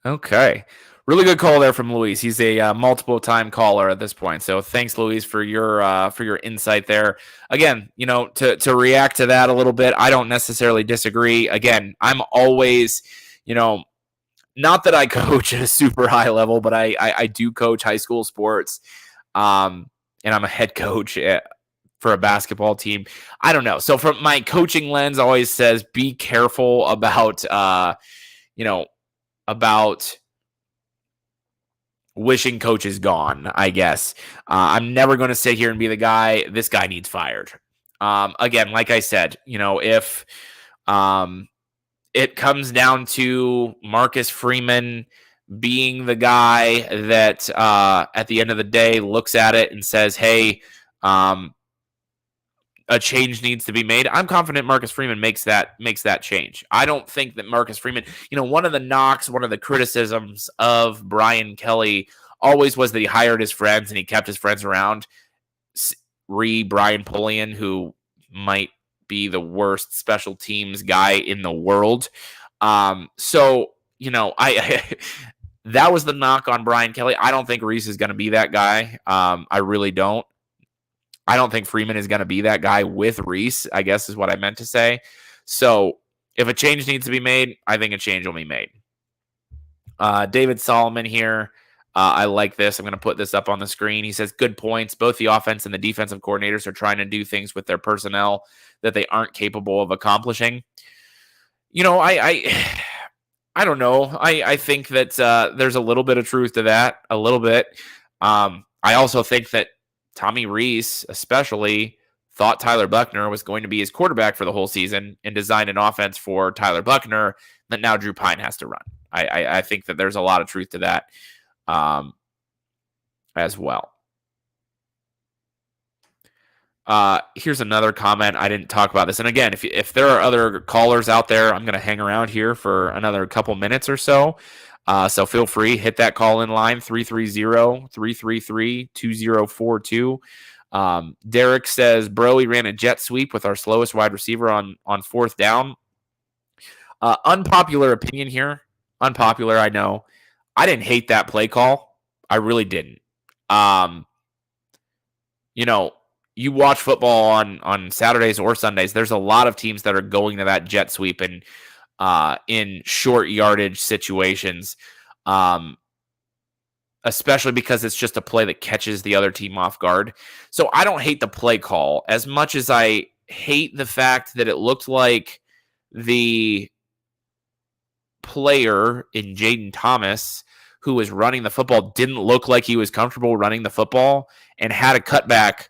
Okay. Really good call there from Luis. He's a multiple-time caller at this point. So thanks, Luis, for your insight there. Again, to react to that a little bit, I don't necessarily disagree. Again, I'm always, not that I coach at a super high level, but I do coach high school sports, and I'm a head coach for a basketball team. I don't know. So from my coaching lens, always says be careful about about wishing coaches gone, I guess. I'm never going to sit here and be the guy, this guy needs fired. Again, like I said, if it comes down to Marcus Freeman being the guy that at the end of the day looks at it and says, hey, a change needs to be made, I'm confident Marcus Freeman makes that change. I don't think that Marcus Freeman, one of the knocks, one of the criticisms of Brian Kelly always was that he hired his friends and he kept his friends around. Brian Polian, who might be the worst special teams guy in the world. So that was the knock on Brian Kelly. I don't think Reese is going to be that guy. I really don't. I don't think Freeman is going to be that guy with Reese, I guess is what I meant to say. So if a change needs to be made, I think a change will be made. David Solomon here. I like this. I'm going to put this up on the screen. He says, good points. Both the offense and the defensive coordinators are trying to do things with their personnel that they aren't capable of accomplishing. I don't know. I think that there's a little bit of truth to that, a little bit. I also think that Tommy Reese, especially, thought Tyler Buckner was going to be his quarterback for the whole season and designed an offense for Tyler Buckner that now Drew Pine has to run. I think that there's a lot of truth to that as well. Here's another comment. I didn't talk about this. And again, if there are other callers out there, I'm going to hang around here for another couple minutes or so. So feel free, hit that call in line, 330-333-2042. Derek says, bro, we ran a jet sweep with our slowest wide receiver on 4th down. Unpopular opinion here. Unpopular, I know. I didn't hate that play call. I really didn't. You watch football on Saturdays or Sundays, there's a lot of teams that are going to that jet sweep and in short yardage situations, especially because it's just a play that catches the other team off guard. So I don't hate the play call as much as I hate the fact that it looked like the player in Jaden Thomas who was running the football didn't look like he was comfortable running the football and had a cutback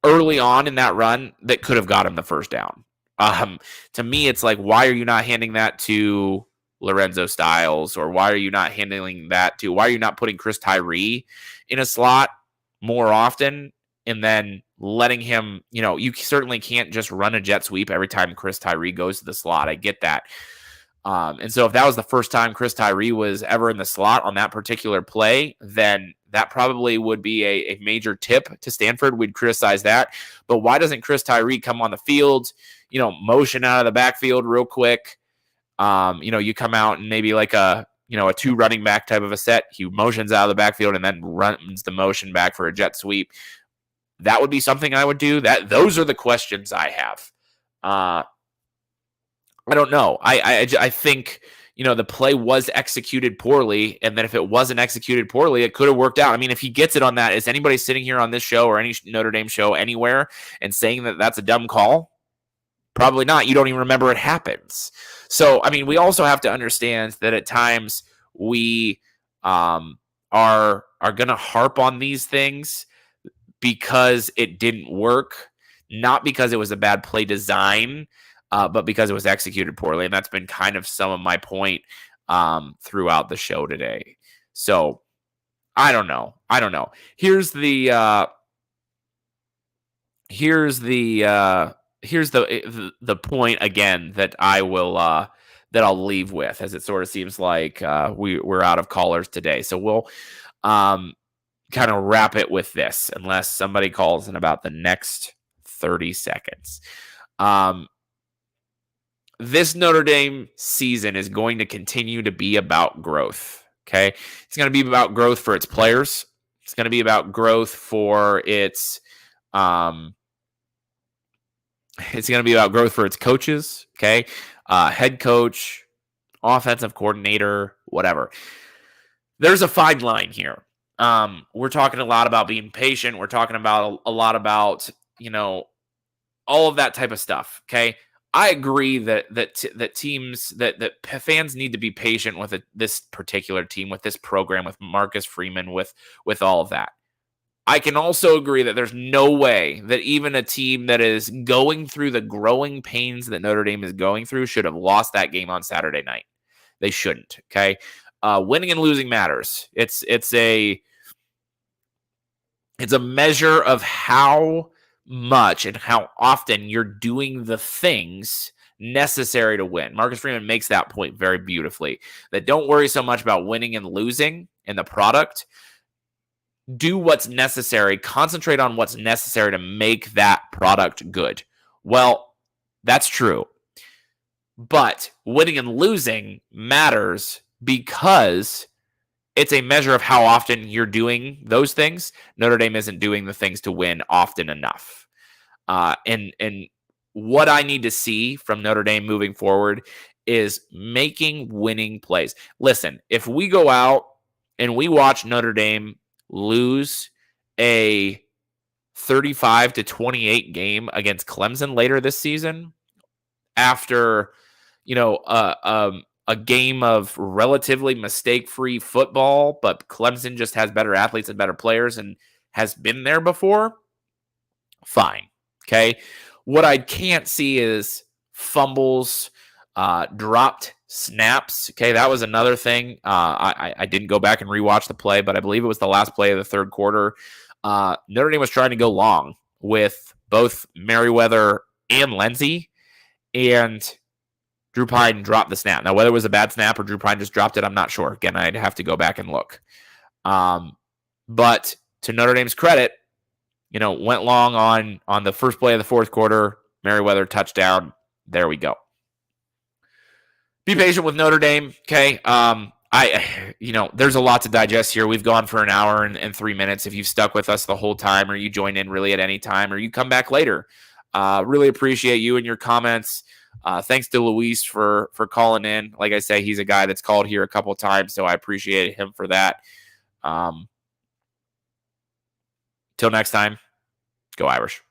early on in that run that could have got him the first down. To me, it's like, why are you not handing that to Lorenzo Styles? Or why are you not why are you not putting Chris Tyree in a slot more often and then letting him, you certainly can't just run a jet sweep every time Chris Tyree goes to the slot. I get that. And so if that was the first time Chris Tyree was ever in the slot on that particular play, then that probably would be a major tip to Stanford. We'd criticize that. But why doesn't Chris Tyree come on the field, motion out of the backfield real quick? You come out and maybe like a a 2 running back type of a set. He motions out of the backfield and then runs the motion back for a jet sweep. That would be something I would do. Those are the questions I have. I don't know. I think, the play was executed poorly, and then if it wasn't executed poorly, it could have worked out. I mean, if he gets it on that, is anybody sitting here on this show or any Notre Dame show anywhere and saying that that's a dumb call? Probably not. You don't even remember it happens. So, I mean, we also have to understand that at times we are going to harp on these things because it didn't work, not because it was a bad play design, but because it was executed poorly. And that's been kind of some of my point throughout the show today. So, I don't know. Here's the point again that I will that I'll leave with, as it sort of seems like we're out of callers today. So we'll kind of wrap it with this, unless somebody calls in about the next 30 seconds. This Notre Dame season is going to continue to be about growth. Okay, it's going to be about growth for its players. It's going to be about growth for its It's going to be about growth for its coaches, okay? Head coach, offensive coordinator, whatever. There's a fine line here. We're talking a lot about being patient. We're talking about a lot about, all of that type of stuff, okay? I agree that teams, that fans need to be patient with this particular team, with this program, with Marcus Freeman, with all of that. I can also agree that there's no way that even a team that is going through the growing pains that Notre Dame is going through should have lost that game on Saturday night. They shouldn't, okay? Winning and losing matters. It's a measure of how much and how often you're doing the things necessary to win. Marcus Freeman makes that point very beautifully, that don't worry so much about winning and losing in the product. Do what's necessary. Concentrate on what's necessary to make that product good. Well, that's true. But winning and losing matters because it's a measure of how often you're doing those things. Notre Dame isn't doing the things to win often enough. And what I need to see from Notre Dame moving forward is making winning plays. Listen, if we go out and we watch Notre Dame lose a 35-28 game against Clemson later this season, after a game of relatively mistake-free football, but Clemson just has better athletes and better players and has been there before, fine. Okay. What I can't see is fumbles, dropped snaps. Okay, that was another thing. I didn't go back and rewatch the play, but I believe it was the last play of the third quarter. Notre Dame was trying to go long with both Merriweather and Lindsay, and Drew Pine dropped the snap. Now, whether it was a bad snap or Drew Pine just dropped it, I'm not sure. Again, I'd have to go back and look. But to Notre Dame's credit, went long on the first play of the fourth quarter. Merriweather touchdown. There we go. Be patient with Notre Dame, okay? There's a lot to digest here. We've gone for an hour and 3 minutes. If you've stuck with us the whole time, or you join in really at any time, or you come back later, really appreciate you and your comments. Thanks to Luis for calling in. Like I say, he's a guy that's called here a couple of times, so I appreciate him for that. Till next time, go Irish.